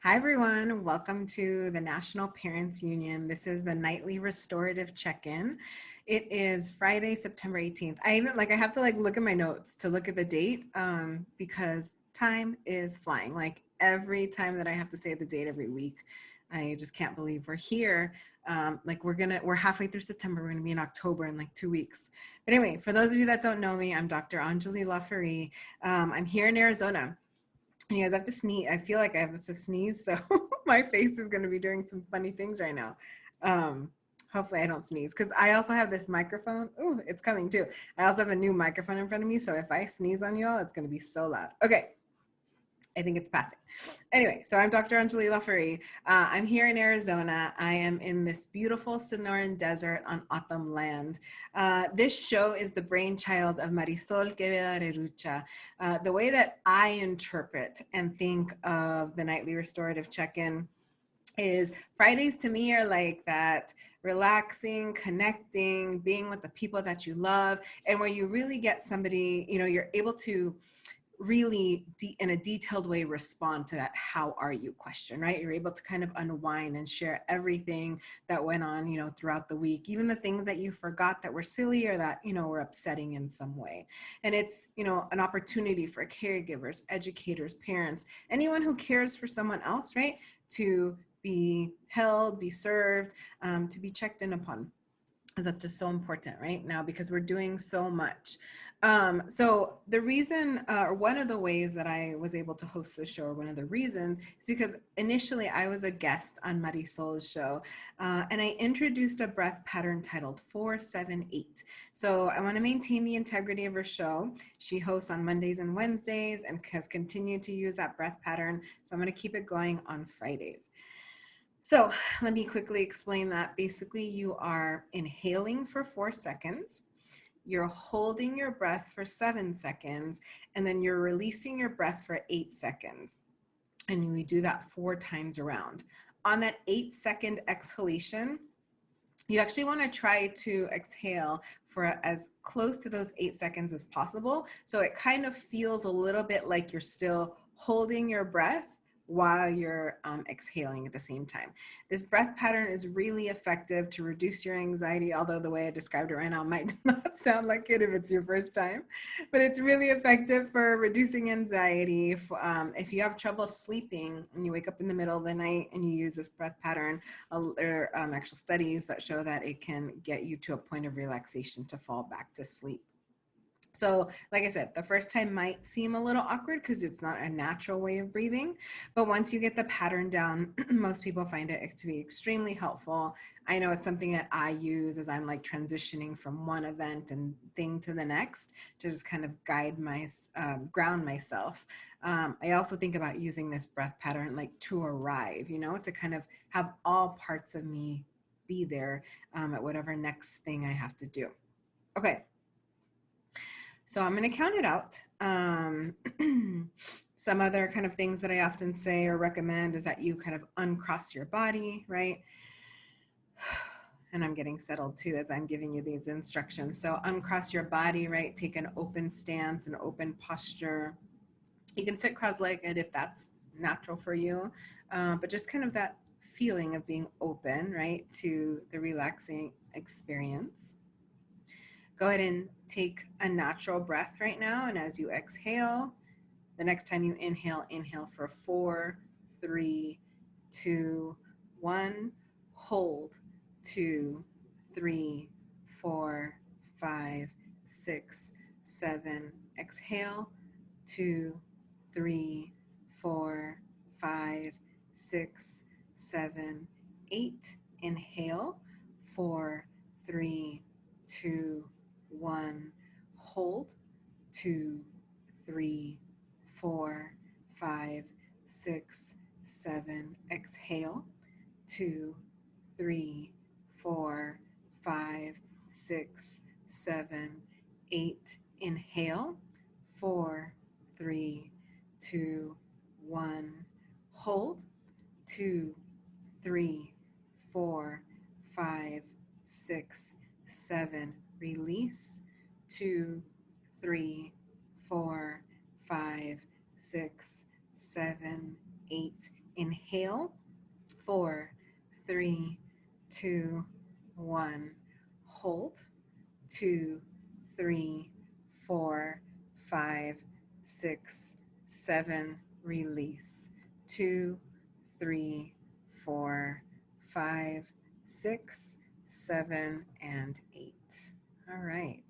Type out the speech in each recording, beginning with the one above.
Hi, everyone. Welcome to the National Parents Union. This is the nightly restorative check-in. It is Friday, September 18th. I have to look at my notes to look at the date because time is flying. Like every time that I have to say the date every week, I just can't believe we're here. We're halfway through September. We're gonna be in October in like 2 weeks. But anyway, for those of you that don't know me, I'm Dr. Anjali Laferrie. I'm here in Arizona. And you guys have to sneeze. I feel like I have to sneeze, so my face is going to be doing some funny things right now. Um, Hopefully I don't sneeze because I also have this microphone. Ooh, it's coming too. I also have a new microphone in front of me, so if I sneeze on y'all, it's going to be so loud. Okay, I think it's passing. Anyway, so I'm Dr. Anjali Laferrie. I'm here in Arizona. I am in this beautiful Sonoran desert on Autumn land. This show is the brainchild of Marisol Queveda Rerucha. The way that I interpret and think of the nightly restorative check-in is Fridays to me are like that relaxing, connecting, being with the people that you love, and where you really get somebody, you're able to really in a detailed way respond to that how are you question, right? You're able to kind of unwind and share everything that went on, throughout the week, even the things that you forgot that were silly or that, were upsetting in some way. And it's, an opportunity for caregivers, educators, parents, anyone who cares for someone else, right? To be held, be served, to be checked in upon. That's just so important right now because we're doing so much. So the reason, or one of the ways that I was able to host the show, or one of the reasons, is because initially I was a guest on Marisol's show, and I introduced a breath pattern titled 478. So I want to maintain the integrity of her show. She hosts on Mondays and Wednesdays and has continued to use that breath pattern. So I'm going to keep it going on Fridays. So let me quickly explain that. Basically, you are inhaling for 4 seconds, you're holding your breath for 7 seconds, and then you're releasing your breath for 8 seconds. And we do that 4 times around. On that 8-second exhalation, you actually want to try to exhale for as close to those 8 seconds as possible. So it kind of feels a little bit like you're still holding your breath while you're exhaling at the same time. This breath pattern is really effective to reduce your anxiety, although the way I described it right now might not sound like it if it's your first time, but it's really effective for reducing anxiety. If you have trouble sleeping and you wake up in the middle of the night and you use this breath pattern, there are actual studies that show that it can get you to a point of relaxation to fall back to sleep. So, like I said, the first time might seem a little awkward because it's not a natural way of breathing. But once you get the pattern down, most people find it to be extremely helpful. I know it's something that I use as I'm like transitioning from one event and thing to the next to just kind of ground myself. I also think about using this breath pattern like to arrive, to kind of have all parts of me be there at whatever next thing I have to do. Okay. So I'm going to count it out. Some other kind of things that I often say or recommend is that you kind of uncross your body, right? And I'm getting settled too as I'm giving you these instructions. So uncross your body, right? Take an open stance, an open posture. You can sit cross-legged if that's natural for you, but just kind of that feeling of being open, right, to the relaxing experience. Go ahead and take a natural breath right now. And as you exhale, the next time you inhale, inhale for 4, 3, 2, 1. Hold 2, 3, 4, 5, 6, 7. Exhale 2, 3, 4, 5, 6, 7, 8. Inhale 4, 3, 2, 1. Hold 2, 3, 4, 5, 6, 7. Exhale 2, 3, 4, 5, 6, 7, 8. Inhale 4, 3, 2, 1. Hold 2, 3, 4, 5, 6, 7. Release 2, 3, 4, 5, 6, 7, 8. Inhale. 4, 3, 2, 1. Hold. 2, 3, 4, 5, 6, 7. Release. 2, 3, 4, 5, 6, 7, and 8. All right.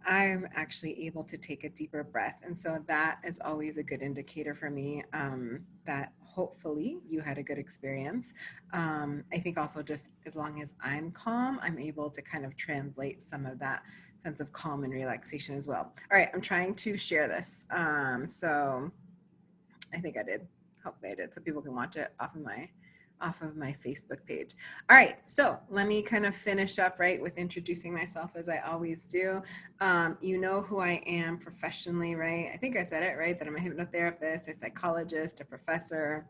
I'm actually able to take a deeper breath. And so that is always a good indicator for me, that hopefully you had a good experience. I think also just as long as I'm calm, I'm able to kind of translate some of that sense of calm and relaxation as well. All right, I'm trying to share this. So I think I did. Hopefully I did, so people can watch it off of my Facebook page. All right, so let me kind of finish up, right, with introducing myself as I always do. You know who I am professionally, right? I think I said it, right, that I'm a hypnotherapist, a psychologist, a professor.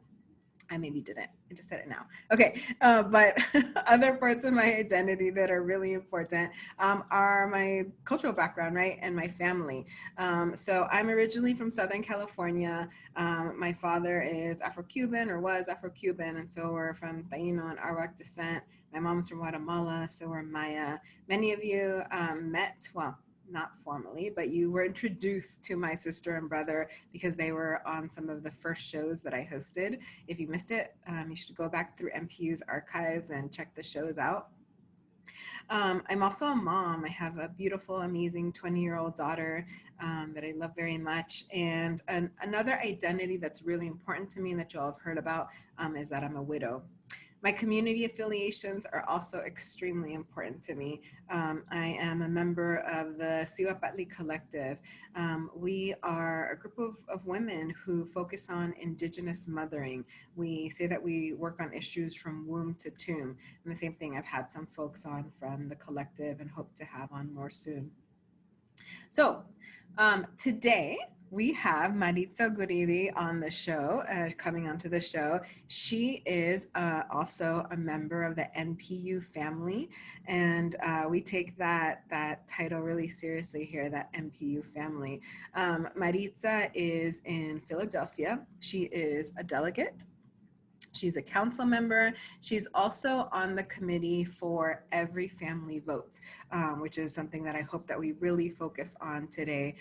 I maybe didn't. I just said it now. Okay. But other parts of my identity that are really important are my cultural background, right? And my family. So I'm originally from Southern California. My father is Afro-Cuban or was Afro-Cuban. And so we're from Taino and Arawak descent. My mom's from Guatemala. So we're Maya. Many of you met, well, not formally, but you were introduced to my sister and brother because they were on some of the first shows that I hosted. If you missed it, you should go back through MPU's archives and check the shows out. I'm also a mom. I have a beautiful, amazing 20-year-old daughter that I love very much. And another identity that's really important to me and that you all have heard about is that I'm a widow. My community affiliations are also extremely important to me. I am a member of the Siwa Patli Collective. We are a group of women who focus on Indigenous mothering. We say that we work on issues from womb to tomb. And the same thing I've had some folks on from the collective and hope to have on more soon. So today we have Maritza Guridi on the show, coming onto the show. She is also a member of the NPU family, and we take that title really seriously here, that NPU family. Maritza is in Philadelphia. She is a delegate. She's a council member. She's also on the committee for Every Family Votes, which is something that I hope that we really focus on today.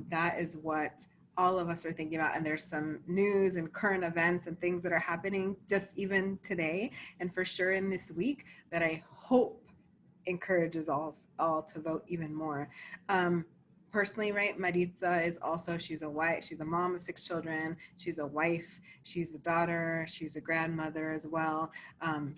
That is what all of us are thinking about. And there's some news and current events and things that are happening just even today and for sure in this week that I hope encourages all to vote even more. Personally, right, Maritza is also, she's a wife, she's a mom of 6 children, she's a wife, she's a daughter, she's a grandmother as well.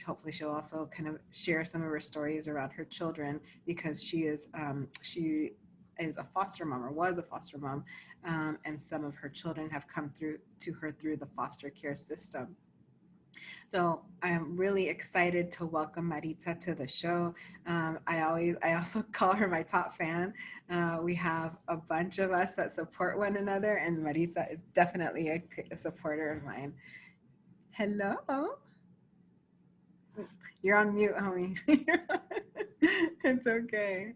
Hopefully she'll also kind of share some of her stories around her children because she is a foster mom or was a foster mom, and some of her children have come through to her through the foster care system. So I'm really excited to welcome Maritza to the show. I also call her my top fan. We have a bunch of us that support one another, and Maritza is definitely a supporter of mine. Hello. You're on mute, homie. It's okay.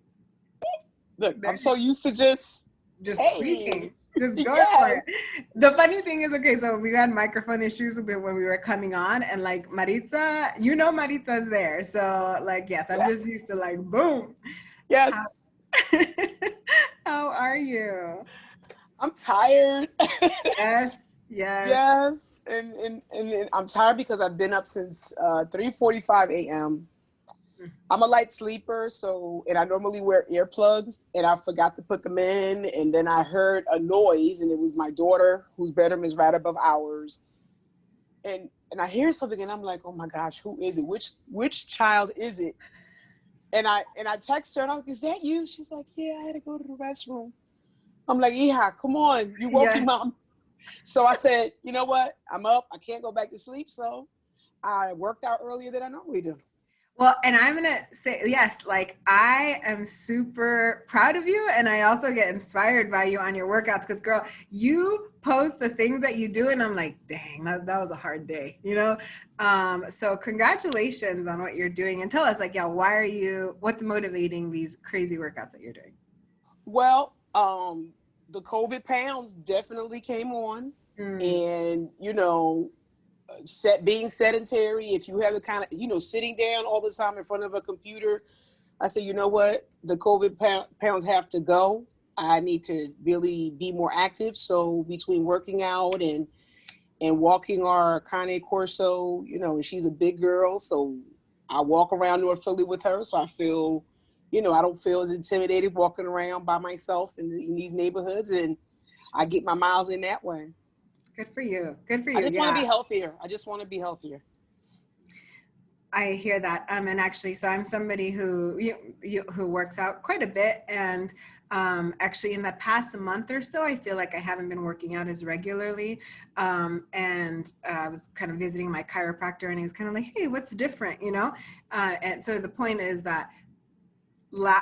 Look, There I'm so used to just, just hey, speaking, just going for yes, it. The funny thing is, okay, so we had microphone issues when we were coming on, and like Maritza, you know, Maritza's there. So, like, yes, I'm just used yes, to like, boom. yes. How, how are you? I'm tired. Yes, yes. Yes, and I'm tired because I've been up since 3:45 a.m. I'm a light sleeper, so and I normally wear earplugs, and I forgot to put them in, and then I heard a noise, and it was my daughter whose bedroom is right above ours, and I hear something, and I'm like, oh my gosh, who is it? Which child is it? And I text her, and I'm like, is that you? She's like, yeah, I had to go to the restroom. I'm like, yeah, come on, you woke me, Yes. mom. So I said, you know what? I'm up. I can't go back to sleep, so I worked out earlier than I normally do. Well, and I'm going to say, yes, like I am super proud of you. And I also get inspired by you on your workouts because, girl, you post the things that you do. And I'm like, dang, that was a hard day, you know? So, congratulations on what you're doing. And tell us, like, yeah, what's motivating these crazy workouts that you're doing? Well, the COVID pounds definitely came on. Mm, And, being sedentary, if you have the kind of, sitting down all the time in front of a computer, I said, you know what, the COVID pounds have to go. I need to really be more active. So between working out and walking our Cane Corso, and she's a big girl, so I walk around North Philly with her, so I feel, I don't feel as intimidated walking around by myself in these neighborhoods, and I get my miles in that way. good for you. Good for I you. just want to Yeah. be healthier. I just want to be healthier. I hear that. And actually, so I'm somebody who works out quite a bit, and actually, in the past month or so, I feel like I haven't been working out as regularly. And I was kind of visiting my chiropractor, and he was kind of like, "Hey, what's different?" And so the point is that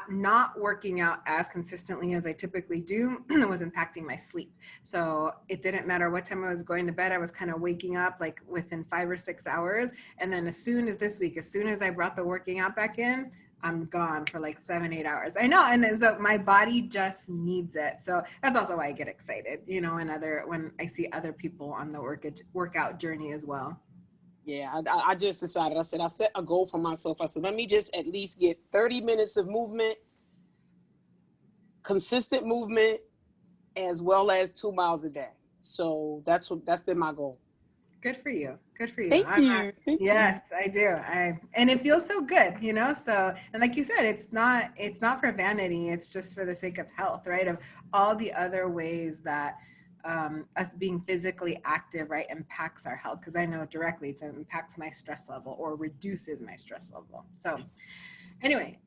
not working out as consistently as I typically do was impacting my sleep. So it didn't matter what time I was going to bed. I was kind of waking up like within 5 or 6 hours. And then as soon as this week, as soon as I brought the working out back in, I'm gone for like 7, 8 hours. I know. And so my body just needs it. So that's also why I get excited, when I see other people on the workout journey as well. Yeah, I just decided. I set a goal for myself. I said, let me just at least get 30 minutes of movement, consistent movement, as well as 2 miles a day. So that's been my goal. Good for you. Good for you. Thank I'm not. you. Thank you. Yes, I do. And it feels so good. So, and like you said, it's not for vanity. It's just for the sake of health, right? Of all the other ways that us being physically active, right, impacts our health. Because I know directly it impacts my stress level or reduces my stress level. So, Yes. anyway,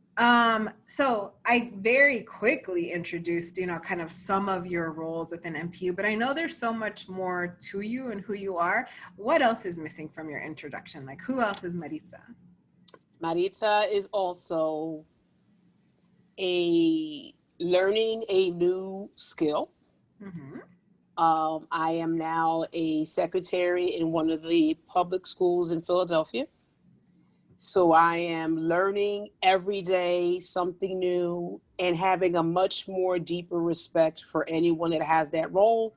so I very quickly introduced, kind of some of your roles within MPU, but I know there's so much more to you and who you are. What else is missing from your introduction? Like, who else is Maritza? Maritza is also a learning a new skill. Mm-hmm. I am now a secretary in one of the public schools in Philadelphia. So I am learning every day something new and having a much more deeper respect for anyone that has that role.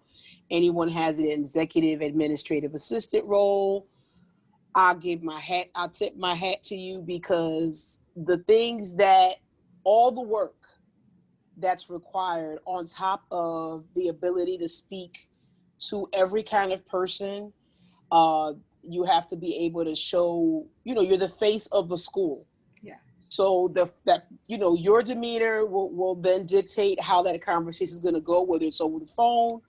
Anyone has an executive administrative assistant role. I'll tip my hat to you, because the things that all the work that's required on top of the ability to speak to every kind of person, uh, you have to be able to show, you're the face of the school. Yeah. So your demeanor will then dictate how that conversation is going to go, whether it's over the phone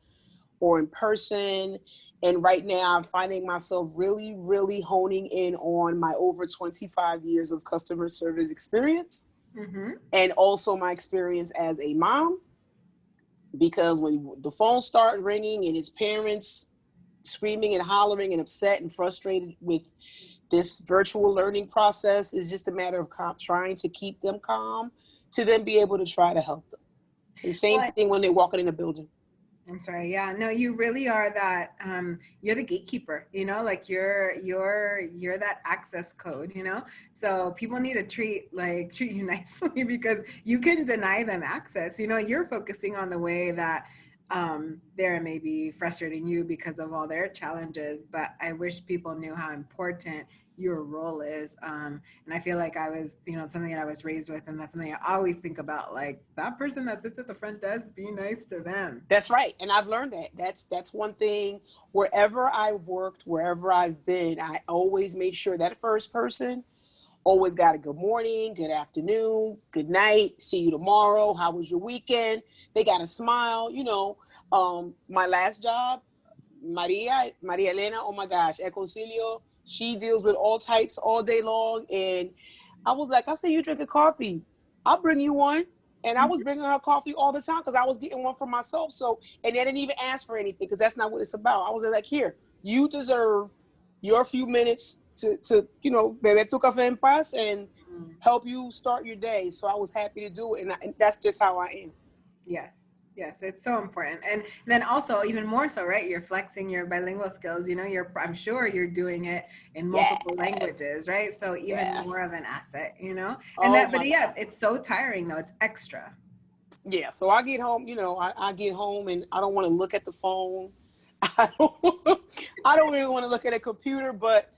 or in person. And right now, I'm finding myself really, really honing in on my over 25 years of customer service experience, Mm-hmm. and also my experience as a mom. Because when the phones start ringing and it's parents screaming and hollering and upset and frustrated with this virtual learning process, is just a matter of trying to keep them calm to then be able to try to help them. And same Well, thing when they're walking in the building. I'm sorry. Yeah, no, you really are that. You're the gatekeeper. Like you're that access code. So people need to treat you nicely because you can deny them access. You're focusing on the way that they're maybe frustrating you because of all their challenges. But I wish people knew how important your role is. And I feel like I was, it's something that I was raised with, and that's something I always think about. Like that person that sits at the front desk, be nice to them. That's right. And I've learned that. That's one thing. Wherever I've worked, wherever I've been, I always made sure that first person always got a good morning, good afternoon, good night, see you tomorrow. How was your weekend? They got a smile. My last job, Maria Elena, oh my gosh, Econcilio, she deals with all types all day long. And I was like, I say, you drinking coffee, I'll bring you one. And I was bringing her coffee all the time because I was getting one for myself. So, and they didn't even ask for anything because that's not what it's about. I was like, here, you deserve your few minutes to beber tu café en paz and Mm. help you start your day. So I was happy to do it. And that's just how I am. Yes. Yes, it's so important. And then also even more so, right? You're flexing your bilingual skills, I'm sure you're doing it in multiple Yes. languages, right? So even more Yes. of an asset. And Oh but my yeah, God. it's so tiring though. It's extra. Yeah. So I get home, I get home and I don't want to look at the phone. I don't, I don't really want to look at a computer, but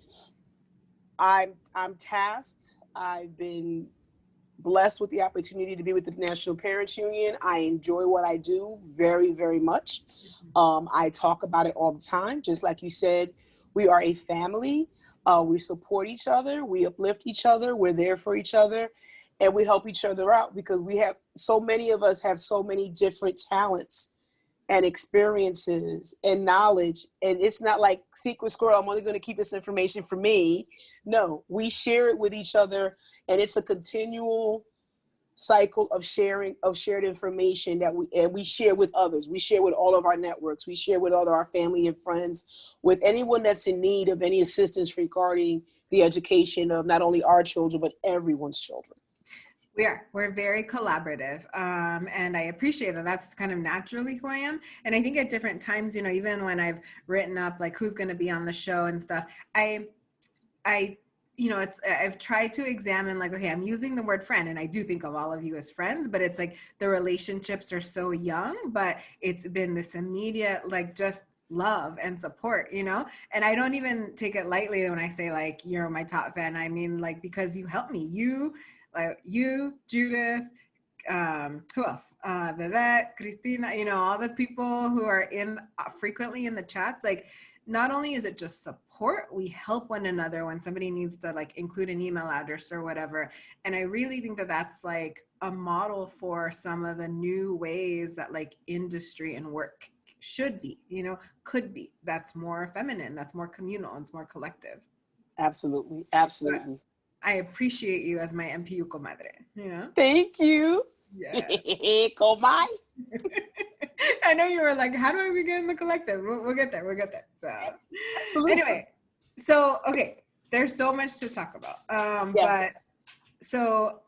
I'm tasked. I've been blessed with the opportunity to be with the National Parents Union. I enjoy what I do very, very much. I talk about it all the time. Just like you said, we are a family. We support each other. We uplift each other. We're there for each other. And we help each other out because we have so many of us have so many different talents and experiences and knowledge. And it's not like secret squirrel, I'm only going to keep this information for me. No, we share it with each other. And it's a continual cycle of sharing of shared information that we share with others. We share with all of our networks. We share with all of our family and friends, with anyone that's in need of any assistance regarding the education of not only our children, but everyone's children. We're very collaborative. And I appreciate that. That's kind of naturally who I am. And I think at different times, you know, even when I've written up like who's going to be on the show and stuff, I you know, I've tried to examine like, okay, I'm using the word friend and I do think of all of you as friends, but it's like the relationships are so young, but it's been this immediate, like just love and support, you know? And I don't even take it lightly when I say like, you're my top fan. I mean, like, because you helped me, you, Judith, who else? Vivette, Christina, you know, all the people who are in frequently in the chats, like, not only is it just support, we help one another when somebody needs to like include an email address or whatever. And I really think that that's like a model for some of the new ways that like industry and work should be, you know, could be. That's more feminine, that's more communal, and it's more collective. Absolutely. Absolutely. But I appreciate you as my MPU comadre, you know? Thank you. Yeah. Comay. I know you were like, how do I begin the collective? We'll get there. We'll get there. So Absolutely. anyway, so, okay, there's so much to talk about. But Yes. so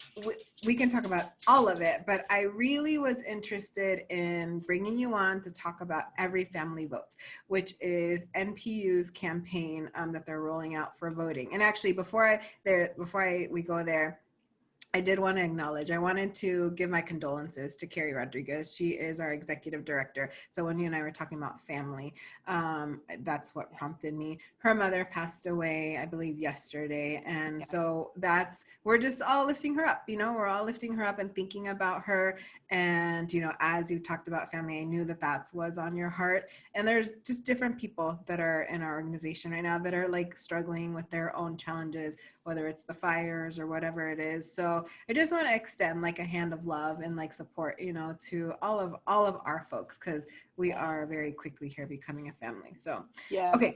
we can talk about all of it, but I really was interested in bringing you on to talk about Every Family Votes, which is NPU's campaign that they're rolling out for voting. And actually, before we go there, I did want to acknowledge, I wanted to give my condolences to Carrie Rodriguez. She is our executive director. So when you and I were talking about family, that's what prompted me. Her mother passed away, I believe, yesterday. And so we're just all lifting her up, you know, we're all lifting her up and thinking about her. And, you know, as you talked about family, I knew that was on your heart. And there's just different people that are in our organization right now that are like struggling with their own challenges, whether it's the fires or whatever it is. So I just want to extend like a hand of love and like support, you know, to all of our folks, because we are very quickly here becoming a family. So, yes. Okay.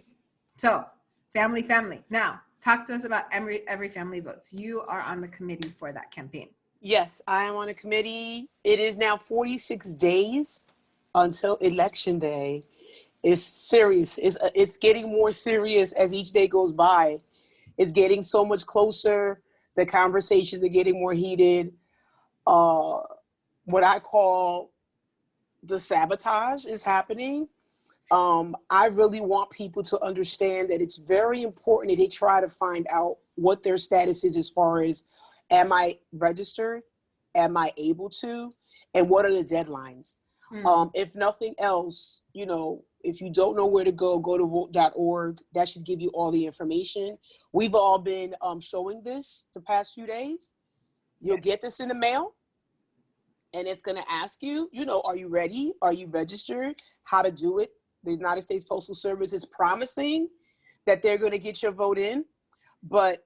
So family. Now talk to us about Every Family Votes. You are on the committee for that campaign. Yes, I am on a committee. It is now 46 days until Election Day. It's serious. It's getting more serious as each day goes by. It's getting so much closer. The conversations are getting more heated. What I call the sabotage is happening. I really want people to understand that it's very important that they try to find out what their status is as far as, am I registered? Am I able to? And what are the deadlines? If nothing else, you know, if you don't know where to go to vote.org. That should give you all the information. We've all been showing this the past few days. You'll get this in the mail, and it's going to ask you, you know, are you ready? Are you registered? How to do it. The United States Postal Service is promising that they're going to get your vote in. But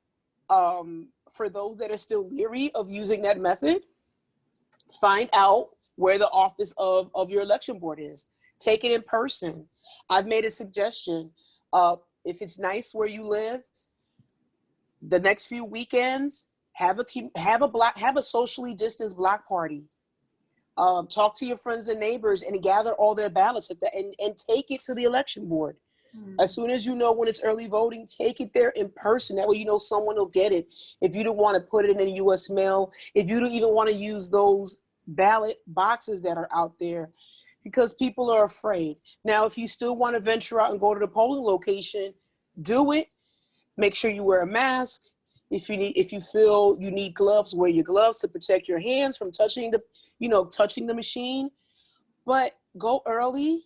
for those that are still leery of using that method, find out where the office of your election board is. Take it in person. I've made a suggestion. If it's nice where you live, the next few weekends, have a socially distanced block party. Talk to your friends and neighbors and gather all their ballots and take it to the election board. As soon as you know when it's early voting, take it there in person. That way you know someone will get it. If you don't want to put it in the U.S. mail, if you don't even want to use those ballot boxes that are out there, because people are afraid. Now, if you still want to venture out and go to the polling location, do it. Make sure you wear a mask. If you feel you need gloves, wear your gloves to protect your hands from touching the machine. But go early.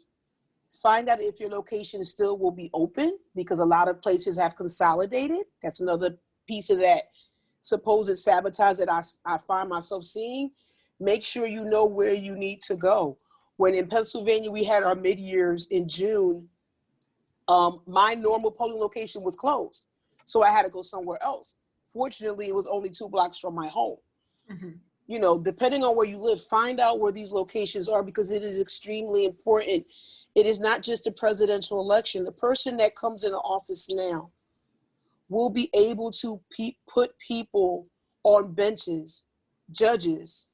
Find out if your location still will be open, because a lot of places have consolidated. That's another piece of that supposed sabotage that I find myself seeing. Make sure you know where you need to go. When in Pennsylvania, we had our mid-years in June, my normal polling location was closed. So I had to go somewhere else. Fortunately, it was only 2 blocks from my home. Mm-hmm. You know, depending on where you live, find out where these locations are, because it is extremely important. It is not just a presidential election. The person that comes into office now will be able to put people on benches, judges.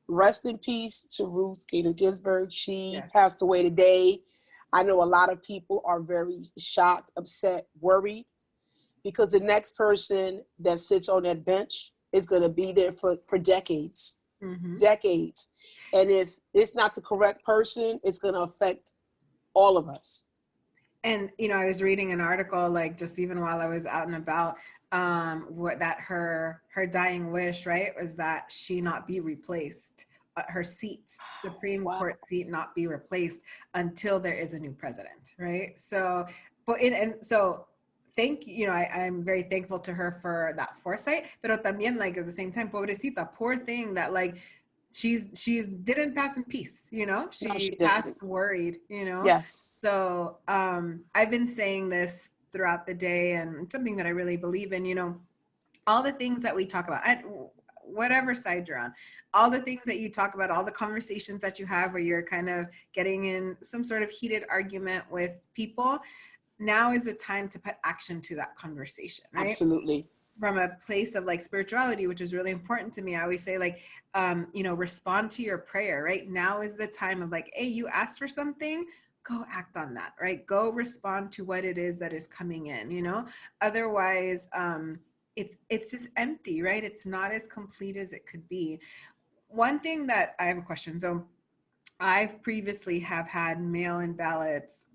Rest in peace to Ruth Gator Ginsburg. She Yes. passed away today. I know a lot of people are very shocked, upset, worried, because the next person that sits on that bench is going to be there for decades, Mm-hmm. decades. And if it's not the correct person, it's going to affect all of us. And, you know, I was reading an article, like just even while I was out and about, what that her dying wish, right, was that she not be replaced, her seat, Supreme Wow. Court seat, not be replaced until there is a new president, right? So, but and so thank you, you know, I'm very thankful to her for that foresight, pero también like at the same time, pobrecita, poor thing that like she's didn't pass in peace, you know, No, she she didn't. passed worried, you know. Yes. So I've been saying this throughout the day, and it's something that I really believe in, you know, all the things that we talk about at whatever side you're on, all the things that you talk about, all the conversations that you have where you're kind of getting in some sort of heated argument with people, now is the time to put action to that conversation, right? Absolutely. From a place of like spirituality, which is really important to me. I always say like, you know, respond to your prayer, right? Now is the time of like, hey, you asked for something, go act on that, right? Go respond to what it is that is coming in, you know? Otherwise, it's just empty, right? It's not as complete as it could be. One thing that I have a question. So I've previously have had mail-in ballots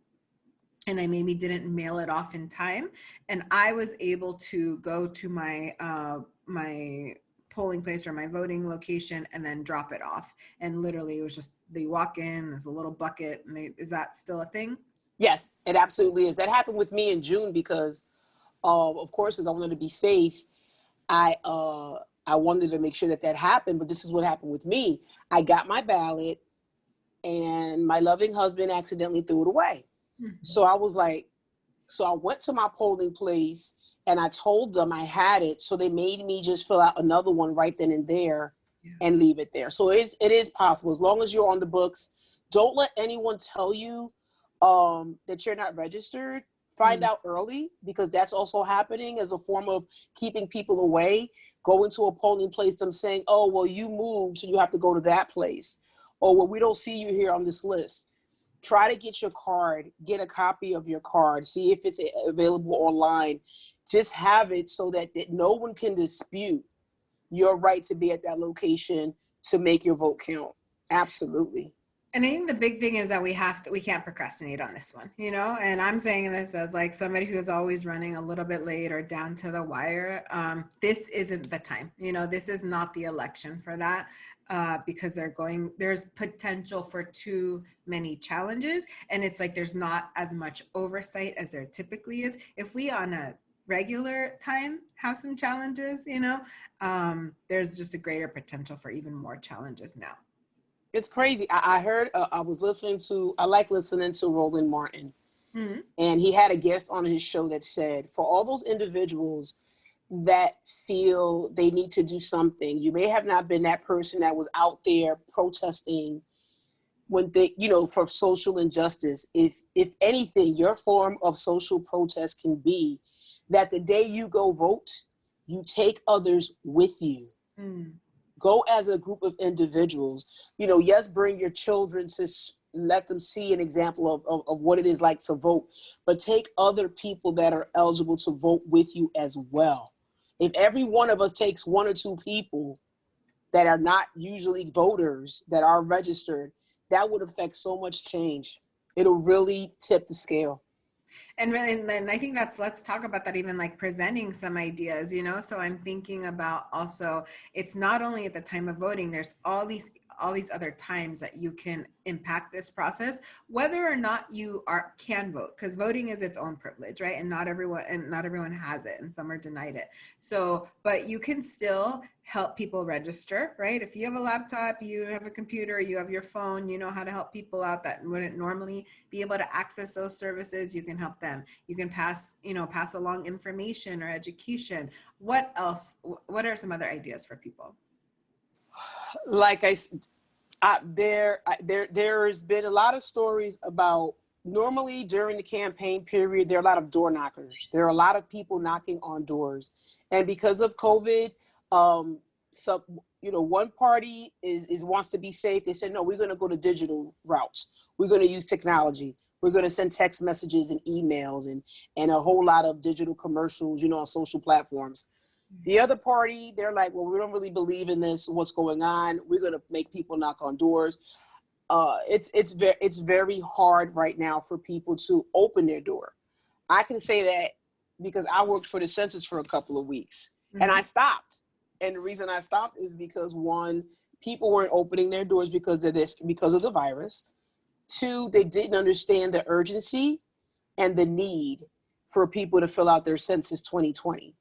and I maybe didn't mail it off in time. And I was able to go to my my polling place or my voting location and then drop it off. And literally it was just, they walk in, there's a little bucket, and is that still a thing? Yes, it absolutely is. That happened with me in June because, of course, because I wanted to be safe. I wanted to make sure that that happened, but this is what happened with me. I got my ballot, and my loving husband accidentally threw it away. Mm-hmm. So I was like, so I went to my polling place and I told them I had it. So they made me just fill out another one right then and there Yeah. and leave it there. So it is possible as long as you're on the books. Don't let anyone tell you that you're not registered. Find Mm-hmm. out early, because that's also happening as a form of keeping people away. Go into a polling place, them saying, oh, well, you moved, so you have to go to that place. Or, well, we don't see you here on this list. Try to get your card, get a copy of your card, see if it's available online. Just have it so that no one can dispute your right to be at that location to make your vote count. Absolutely. And I think the big thing is that we can't procrastinate on this one, you know? And I'm saying this as like somebody who's always running a little bit late or down to the wire. This isn't the time, you know, this is not the election for that, because there's potential for too many challenges. And it's like, there's not as much oversight as there typically is. If we on a regular time have some challenges, you know, there's just a greater potential for even more challenges now. It's crazy. I heard, I like listening to Roland Martin. Mm-hmm. And he had a guest on his show that said, for all those individuals that feel they need to do something, you may have not been that person that was out there protesting when they, for social injustice. If anything, your form of social protest can be that the day you go vote, you take others with you. Mm. Go as a group of individuals. Yes, bring your children to let them see an example of what it is like to vote, but take other people that are eligible to vote with you as well. If every one of us takes one or two people that are not usually voters that are registered, that would affect so much change. It'll really tip the scale. And really, and then I think let's talk about that, even like presenting some ideas, you know? So I'm thinking about also, it's not only at the time of voting, there's all these all these other times that you can impact this process, whether or not you can vote, because voting is its own privilege, right? And not everyone has it, and some are denied it. So, but you can still help people register, right? If you have a laptop, you have a computer, you have your phone, you know how to help people out that wouldn't normally be able to access those services. You can help them. You can pass along information or education. What else? What are some other ideas for people? Like there's been a lot of stories about, normally during the campaign period, there are a lot of door knockers. There are a lot of people knocking on doors. And because of COVID, so, one party is wants to be safe. They said, no, we're going to go to digital routes. We're going to use technology. We're going to send text messages and emails and a whole lot of digital commercials, on social platforms. The other party, they're like, well, we don't really believe in this. What's going on? We're going to make people knock on doors. It's very hard right now for people to open their door. I can say that because I worked for the census for a couple of weeks, and I stopped. And the reason I stopped is because, one, people weren't opening their doors because of the virus. Two, they didn't understand the urgency and the need for people to fill out their census 2020.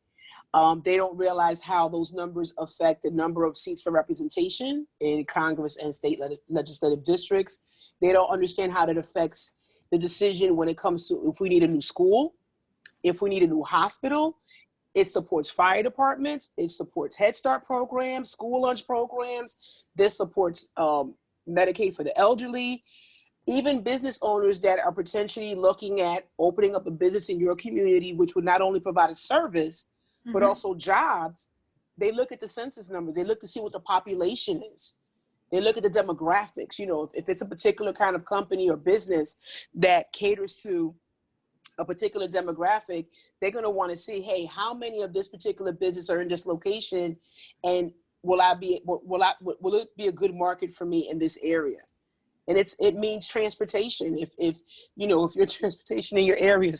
They don't realize how those numbers affect the number of seats for representation in Congress and state legislative districts. They don't understand how that affects the decision when it comes to if we need a new school, if we need a new hospital. It supports fire departments. It supports Head Start programs, school lunch programs. This supports Medicaid for the elderly. Even business owners that are potentially looking at opening up a business in your community, which would not only provide a service, but also jobs, they look at the census numbers. They look to see what the population is. They look at the demographics. If it's a particular kind of company or business that caters to a particular demographic, they're going to want to see, hey, how many of this particular business are in this location, and will it be a good market for me in this area? And it means transportation. If your transportation in your area,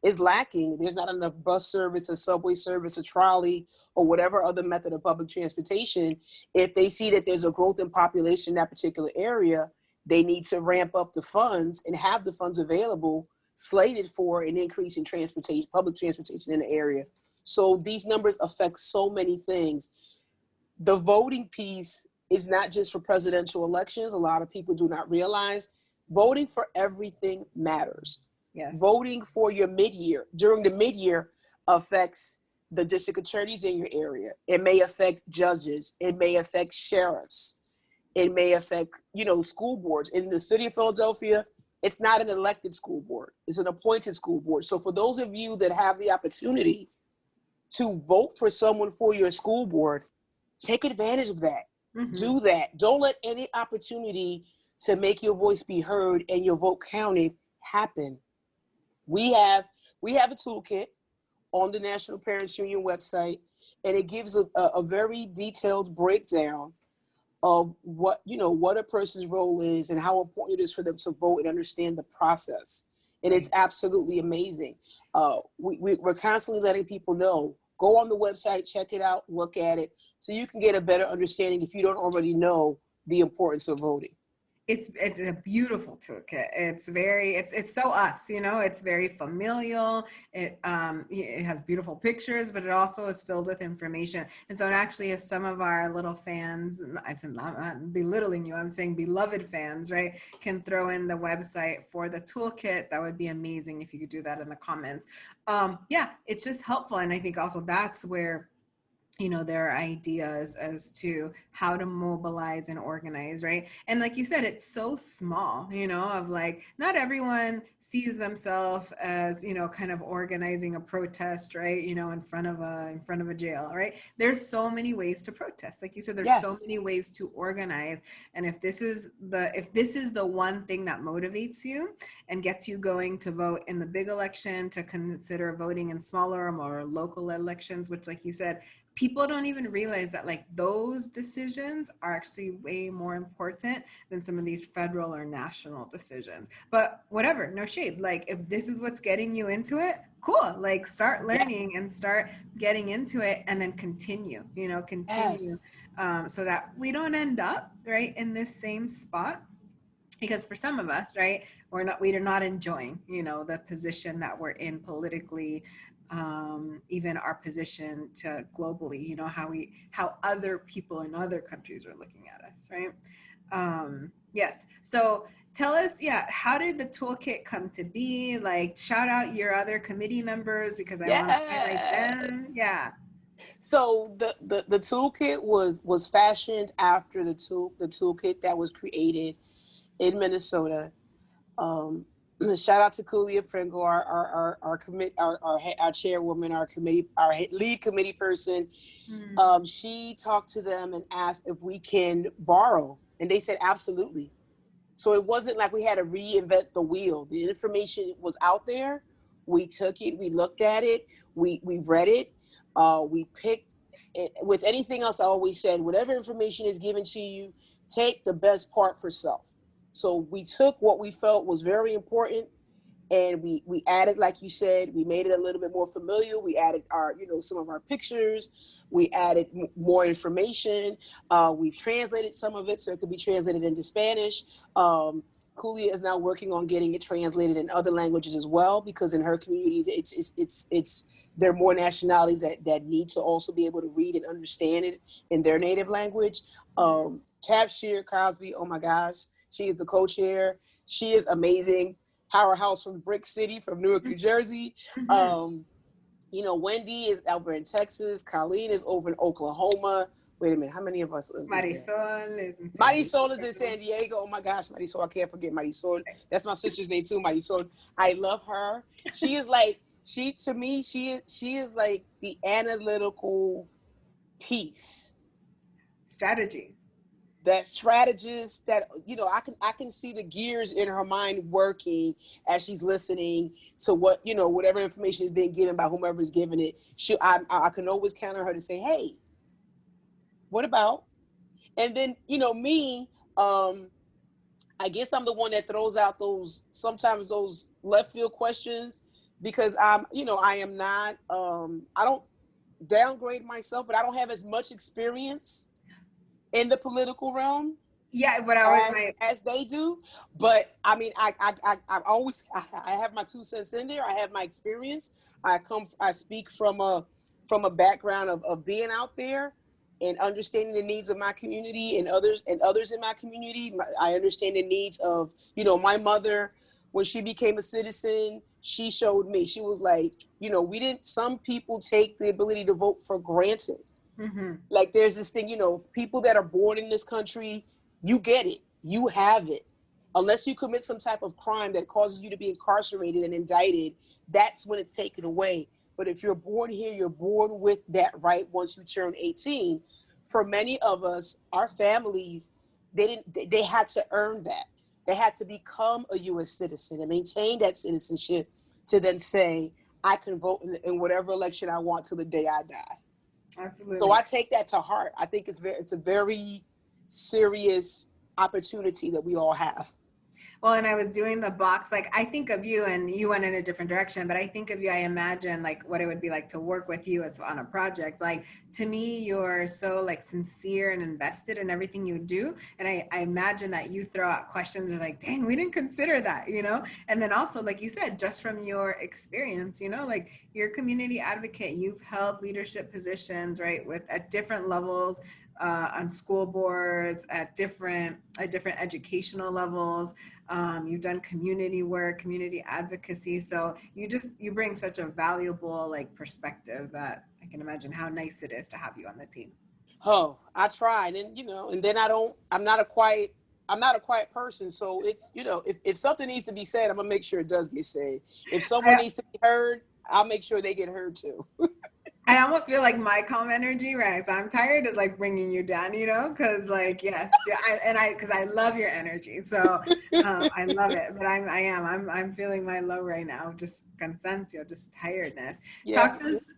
is lacking, there's not enough bus service, a subway service, a trolley, or whatever other method of public transportation. If they see that there's a growth in population in that particular area, they need to ramp up the funds and have the funds available, slated for an increase in transportation, public transportation in the area. So these numbers affect so many things. The voting piece is not just for presidential elections. A lot of people do not realize voting for everything matters. Yes. Voting for your mid-year, during the mid-year, affects the district attorneys in your area. It may affect judges. It may affect sheriffs. It may affect, school boards. In the city of Philadelphia, it's not an elected school board. It's an appointed school board. So for those of you that have the opportunity to vote for someone for your school board, take advantage of that. Do that. Don't let any opportunity to make your voice be heard and your vote counted happen. We have a toolkit on the National Parents Union website, and it gives a very detailed breakdown of what a person's role is and how important it is for them to vote and understand the process. And it's absolutely amazing. We're constantly letting people know, go on the website, check it out, look at it, so you can get a better understanding if you don't already know the importance of voting. It's a beautiful toolkit. It's so us, it's very familial. It has beautiful pictures, but it also is filled with information. And so actually, if some of our little fans, I'm not belittling you, I'm saying beloved fans, right, can throw in the website for the toolkit, that would be amazing if you could do that in the comments. It's just helpful. And I think also that's where there are ideas as to how to mobilize and organize, right? And like you said, it's so small, of like, not everyone sees themselves as, kind of organizing a protest, right? In front of a jail, right? There's so many ways to protest. Like you said, there's so many ways to organize. And if this is the one thing that motivates you and gets you going to vote in the big election, to consider voting in smaller or more local elections, which, like you said, people don't even realize that like those decisions are actually way more important than some of these federal or national decisions. But whatever, no shade. Like if this is what's getting you into it, cool. Like start learning and start getting into it, and then continue. so that we don't end up right in this same spot, because for some of us, right, we are not enjoying, the position that we're in politically, even our position to globally, how other people in other countries are looking at us, right? Yes. So tell us, yeah, how did the toolkit come to be? Like, shout out your other committee members because I want to highlight Yeah. them. Yeah. So the toolkit was fashioned after the toolkit that was created in Minnesota. Um, Shout out to Kulia Pringle, our chairwoman, our committee, lead committee person. Mm. She talked to them and asked if we can borrow, and they said absolutely. So it wasn't like we had to reinvent the wheel. The information was out there. We took it, we looked at it, we read it, we picked it. With anything else, I always said, whatever information is given to you, take the best part for self. So we took what we felt was very important, and we added, like you said, we made it a little bit more familiar. We added our, some of our pictures. We added more information. We've translated some of it so it could be translated into Spanish. Kulia is now working on getting it translated in other languages as well, because in her community, it's there are more nationalities that need to also be able to read and understand it in their native language. Tabshir Cosby, oh my gosh, she is the co-chair. She is amazing. Powerhouse from Brick City, from Newark, New Jersey. Mm-hmm. Wendy is over in Texas. Colleen is over in Oklahoma. Wait a minute, how many of us is there? Marisol is in San Marisol is in Diego. San Diego. Oh my gosh, Marisol, I can't forget Marisol. That's my sister's name too, Marisol. I love her. She is like, to me, she is like the analytical piece, Strategy. that strategist, that I can see the gears in her mind working as she's listening to what, whatever information is being given by whomever is giving it. I can always count on her to say, hey, what about? And then, me, I guess I'm the one that throws out those left field questions, because I am not, I don't downgrade myself, but I don't have as much experience in the political realm Yeah, but I was as they do. But I mean, I always, I have my 2 cents in there. I have my experience. I speak from a background of being out there and understanding the needs of my community and others in my community. I understand the needs of, my mother. When she became a citizen, she showed me. She was like, we didn't. Some people take the ability to vote for granted. mm-hmm. Like, there's this thing, people that are born in this country, you get it, you have it. Unless you commit some type of crime that causes you to be incarcerated and indicted, that's when it's taken away. But if you're born here, you're born with that right once you turn 18. For many of us, our families, they had to earn that. They had to become a US citizen and maintain that citizenship to then say, I can vote in whatever election I want till the day I die. So Absolutely. I take that to heart. I think it's a very serious opportunity that we all have. Well, and I was doing the box, like I think of you and you went in a different direction, but I think of you, I imagine like what it would be like to work with you as on a project. Like to me, you're so like sincere and invested in everything you do. And I imagine that you throw out questions and like, dang, we didn't consider that, And then also, like you said, just from your experience, like you're a community advocate, you've held leadership positions, right, with at different levels, on school boards, at different educational levels. You've done community work, community advocacy. So you bring such a valuable like perspective that I can imagine how nice it is to have you on the team. Oh, I tried, and and then I'm not a quiet person. So it's, if something needs to be said, I'm gonna make sure it does get said. If someone I, needs to be heard, I'll make sure they get heard too. I almost feel like my calm energy, right? So I'm tired is like bringing you down, because like, yes, yeah, because I love your energy. So I love it, but I'm feeling my low right now, just cansancio, just tiredness. Yeah. Talk to us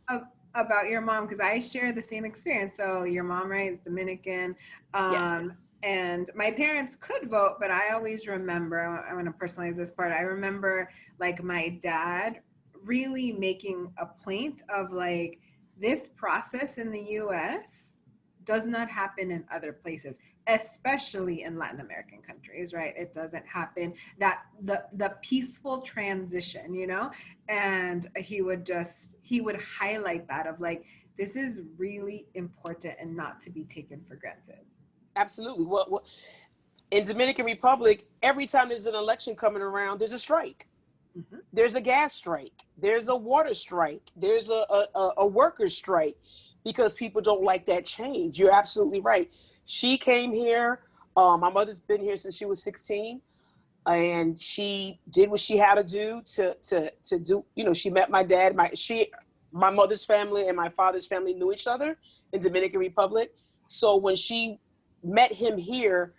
about your mom, because I share the same experience. So your mom, right, is Dominican. Yes. And my parents could vote, but I always remember, I want to personalize this part. I remember like my dad really making a point of like, this process in the US does not happen in other places, especially in Latin American countries, right? It doesn't happen, that the peaceful transition, you know? And he would highlight that of like, this is really important and not to be taken for granted. Absolutely. What in Dominican Republic, every time there's an election coming around, there's a strike. Mm-hmm. There's a gas strike. There's a water strike. There's a worker strike because people don't like that change. You're absolutely right. She came here. My mother's been here since she was 16, and she did what she had to do to do. You know, she met my dad. My mother's family and my father's family knew each other in Dominican Republic. So when she met him here,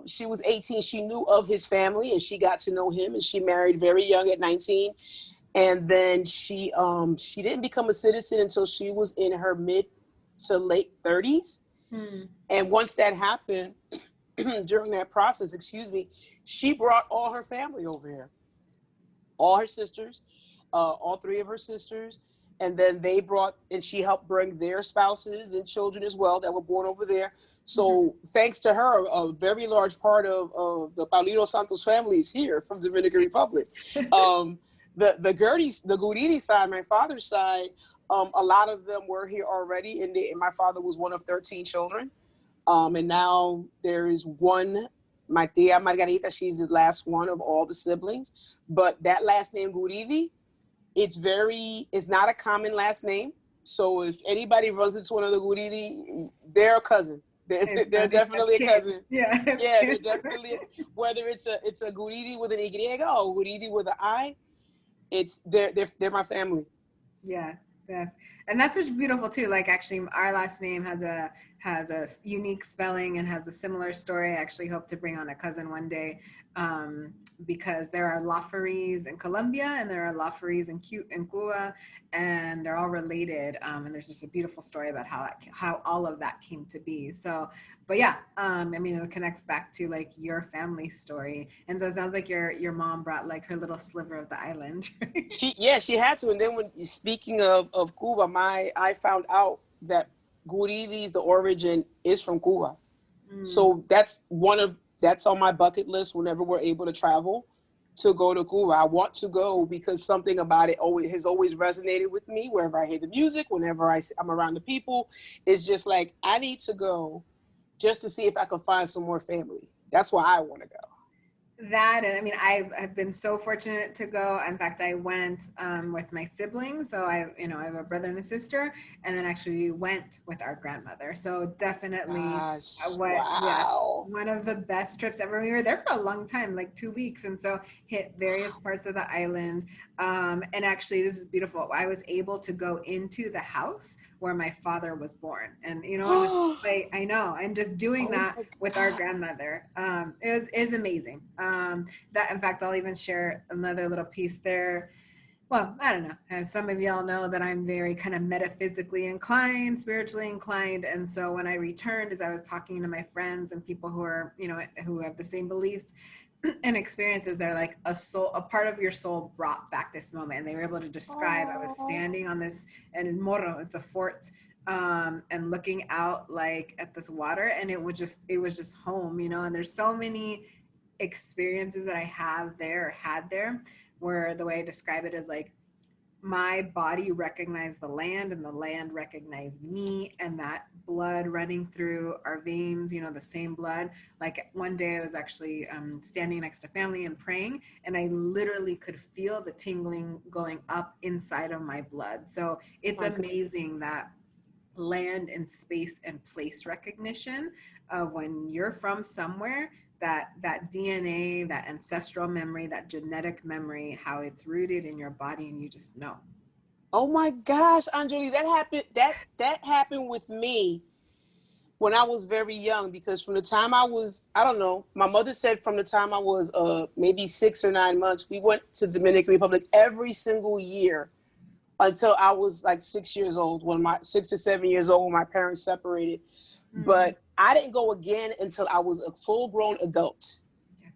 she was 18. She knew of his family and she got to know him. And she married very young at 19. And then she didn't become a citizen until she was in her mid to late 30s. Hmm. And once that happened, during that process, excuse me, she brought all her family over here, all her sisters, all three of her sisters. And then they brought, and she helped bring their spouses and children as well that were born over there. So thanks to her, a very large part of the Paulino Santos family is here from Dominican Republic. The Guridi side, my father's side, a lot of them were here already, and my father was one of 13 children. And now there is one, my tia Margarita, she's the last one of all the siblings. But that last name, Guridi, it's not a common last name. So if anybody runs into one of the Guridi, they're a cousin. They're definitely a cousin. Yeah. Yeah, they're definitely, whether it's a Guridi with an Y or Guridi with an I, they're my family. Yes, yes. And that's just beautiful too. Like actually our last name has a unique spelling and has a similar story. I actually hope to bring on a cousin one day, because there are Lafaries in Colombia and there are Lafaries in Cuba, and they're all related. And there's just a beautiful story about how all of that came to be. So, but yeah, I mean, it connects back to like your family story. And so it sounds like your mom brought like her little sliver of the island. Right? She had to. And then when speaking of Cuba, I found out that Guridi's, the origin is from Cuba. So that's on my bucket list whenever we're able to travel, to go to Cuba. I want to go because something about it has always resonated with me. Wherever I hear the music, whenever I'm around the people, it's just like, I need to go just to see if I can find some more family. That's why I want to go. That, and I mean, I've been so fortunate to go. In fact, I went with my siblings. So I have a brother and a sister, and then actually we went with our grandmother. So definitely, Gosh, yeah, wow. one of the best trips ever. We were there for a long time, like 2 weeks, and so hit various parts of the island. And actually, this is beautiful. I was able to go into the house where my father was born, and and just I know, and just doing Oh that my with our grandmother, is amazing. That, in fact, I'll even share another little piece there. Well, I don't know. As some of y'all know that I'm very kind of metaphysically inclined, spiritually inclined. And so when I returned, as I was talking to my friends and people who are, who have the same beliefs and experiences, they're like, a part of your soul brought back this moment. And they were able to describe, I was standing on this, and in Morro, it's a fort, and looking out like at this water, and it was just home, and there's so many experiences that I have there or had there, where the way I describe it is like, my body recognized the land and the land recognized me, and that blood running through our veins, the same blood. Like one day I was actually standing next to family and praying, and I literally could feel the tingling going up inside of my blood. So it's amazing that land and space and place recognition of when you're from somewhere, that DNA, that ancestral memory, that genetic memory, how it's rooted in your body, and you just know. Oh my gosh, Anjali, that happened with me when I was very young, because from the time I don't know, my mother said from the time I was maybe 6 or 9 months, we went to Dominican Republic every single year until I was like 6 years old, 6 to 7 years old, when my parents separated. But I didn't go again until I was a full-grown adult. Yes.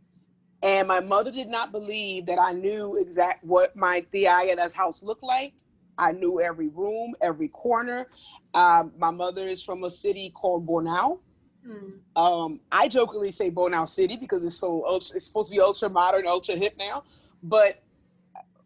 And my mother did not believe that I knew what my Tia's house looked like. I knew every room, every corner. My mother is from a city called Bonao. Mm. I jokingly say Bonao City because it's it's supposed to be ultra modern, ultra hip now. But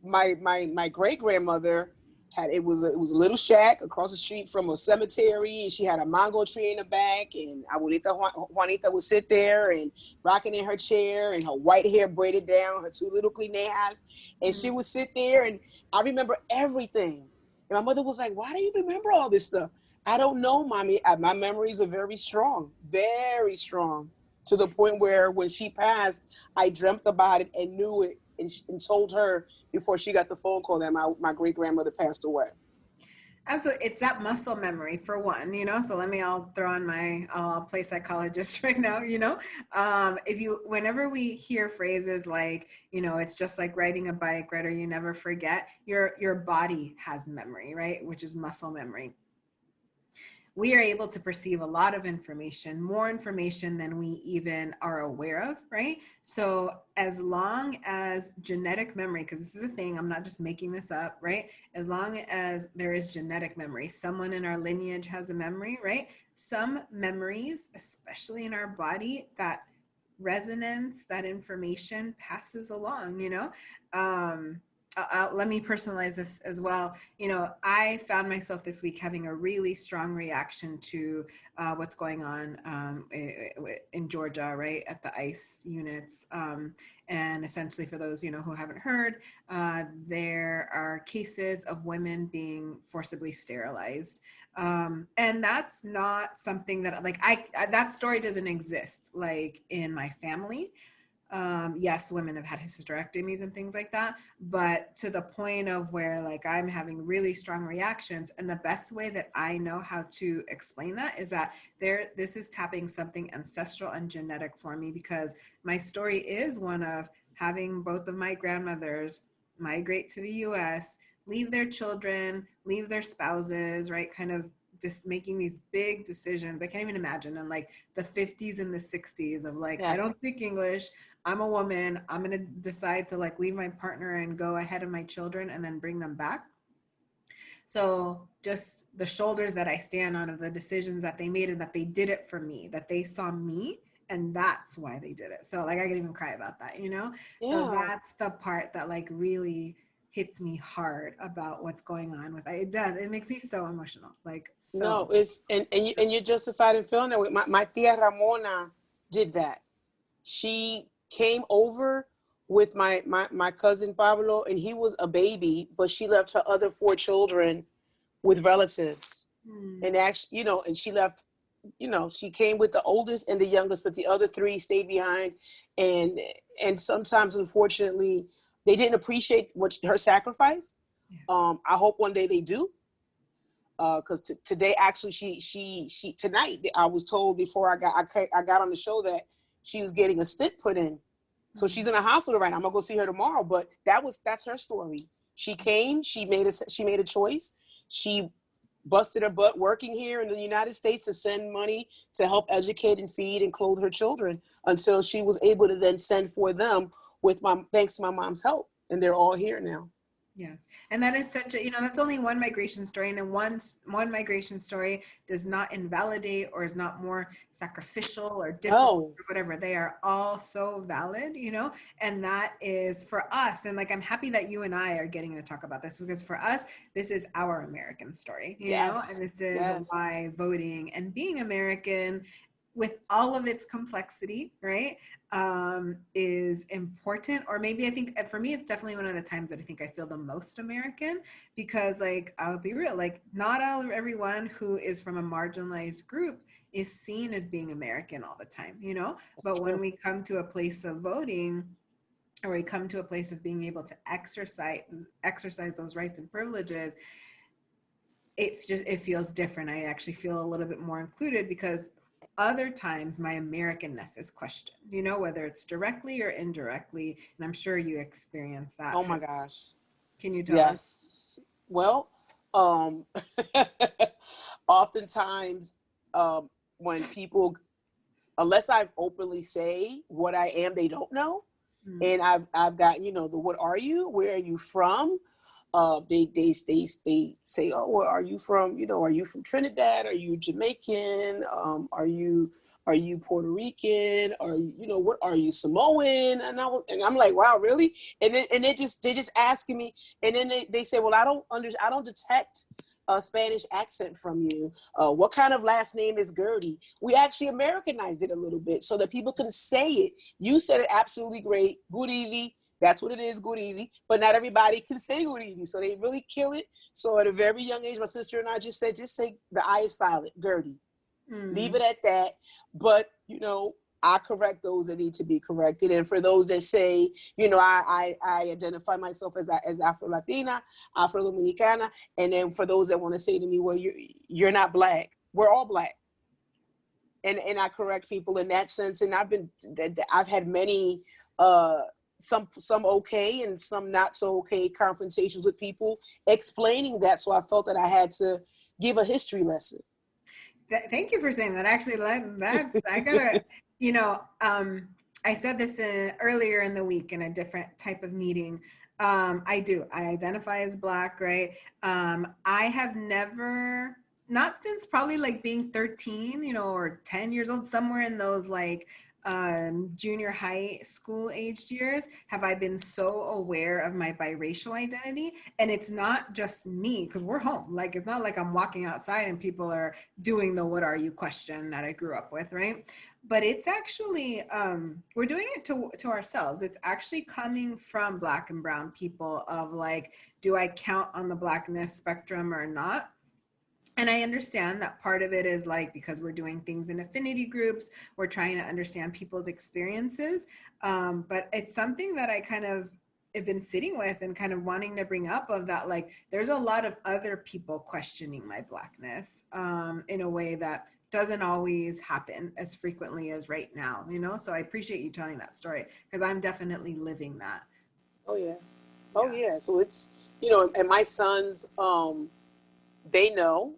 my great grandmother had it was a little shack across the street from a cemetery, and she had a mango tree in the back, and Abuelita Juanita would sit there and rocking in her chair, and her white hair braided down, her two little clinejas, and she Mm. would sit there, and I remember everything. And my mother was like, "Why do you remember all this stuff?" I don't know, mommy. My memories are very strong, to the point where when she passed, I dreamt about it and knew it, and told her before she got the phone call that my great grandmother passed away. Absolutely. It's that muscle memory for one, you know. So I'll throw on my, I'll play psychologist right now, you know. If you, whenever we hear phrases like, you know, it's just like riding a bike, right? Or you never forget, your body has memory, right? Which is muscle memory. We are able to perceive a lot of information, more information than we even are aware of, right? So as long as genetic memory, because this is a thing, I'm not just making this up, right? As long as there is genetic memory, someone in our lineage has a memory, right? Some memories, especially in our body, that resonance, that information passes along, you know. Let me personalize this as well. You know, I found myself this week having a really strong reaction to what's going on in Georgia, right, at the ICE units. And essentially, for those, you know, who haven't heard, there are cases of women being forcibly sterilized. And that's not something that, like, that story doesn't exist, like, in my family. Yes, women have had hysterectomies and things like that, but to the point of where, like, I'm having really strong reactions, and the best way that I know how to explain that is that this is tapping something ancestral and genetic for me, because my story is one of having both of my grandmothers migrate to the US, leave their children, leave their spouses, right? Kind of just making these big decisions. I can't even imagine in like the 50s and the 60s of like, I Yeah. don't speak English, I'm a woman, I'm going to decide to like leave my partner and go ahead of my children and then bring them back. So just the shoulders that I stand on of the decisions that they made, and that they did it for me, that they saw me, and that's why they did it. So like I could even cry about that, you know? So Yeah. that's the part that like really hits me hard about what's going on with it. It does. It makes me so emotional. Like No, so. it's and you're justified in feeling that way. My tia Ramona did that. She came over with my cousin Pablo, and he was a baby, but she left her other four children with relatives. Hmm. And actually, and she left, she came with the oldest and the youngest, but the other three stayed behind. And sometimes, unfortunately, they didn't appreciate her sacrifice. Yeah. I hope one day they do. Because today, actually, she tonight, I was told before I got on the show that she was getting a stent put in. So Hmm. she's in a hospital right now. I'm gonna go see her tomorrow. But that's her story. She came. She made a choice. She busted her butt working here in the United States to send money to help educate and feed and clothe her children, until she was able to then send for them with my thanks to my mom's help, and they're all here now. Yes. And that is such a, you know, that's only one migration story. And one migration story does not invalidate or is not more sacrificial or difficult Oh, or whatever. They are all so valid, you know, and that is for us. And like, I'm happy that you and I are getting to talk about this, because for us, this is our American story, you know, and yes, this is yes. why voting and being American, with all of its complexity, right, is important. Or maybe I think for me, it's definitely one of the times that I think I feel the most American, because like, I'll be real, like not everyone who is from a marginalized group is seen as being American all the time, you know? That's But when true. we come to a place of voting, or we come to a place of being able to exercise those rights and privileges, it feels different. I actually feel a little bit more included, because other times my Americanness is questioned, you know, whether it's directly or indirectly. And I'm sure you experience that. Oh my gosh. Can you tell us? Yes. Well, um, oftentimes, when people, unless I openly say what I am, they don't know. Mm. And I've gotten, the what are you? Where are you from? They say, oh, well, are you from, are you from Trinidad? Are you Jamaican? Are you Puerto Rican? Are you, what are you, Samoan? And I'm like, wow, really? And they just asking me, and then they say, well, I don't detect a Spanish accent from you. What kind of last name is Gertie? We actually Americanized it a little bit so that people can say it. You said it absolutely great. Good evening. That's what it is, good evening. But not everybody can say good evening. So they really kill it. So at a very young age, my sister and I just say the I is silent, Gertie. Leave it at that. But, I correct those that need to be corrected. And for those that say, I identify myself as Afro-Latina, Afro-Dominicana. And then for those that want to say to me, well, you're not Black. We're all Black. And I correct people in that sense. And I've had many, some okay and some not so okay confrontations with people explaining that. So I felt that I had to give a history lesson. Thank you for saying that. Actually, that's I gotta, you know, I said this earlier in the week in a different type of meeting. I identify as Black, right? I have never, not since probably like being 13, or 10 years old, somewhere in those like junior high school aged years, have I been so aware of my biracial identity. And it's not just me, because we're home. Like, it's not like I'm walking outside and people are doing the "what are you" question that I grew up with, right? But it's actually, we're doing it to ourselves. It's actually coming from Black and brown people of like, do I count on the Blackness spectrum or not? And I understand that part of it is like, because we're doing things in affinity groups, we're trying to understand people's experiences. But it's something that I kind of have been sitting with and kind of wanting to bring up, of that, like, there's a lot of other people questioning my Blackness in a way that doesn't always happen as frequently as right now, So I appreciate you telling that story, because I'm definitely living that. Oh yeah. Oh Yeah. yeah. So it's, and my sons, they know,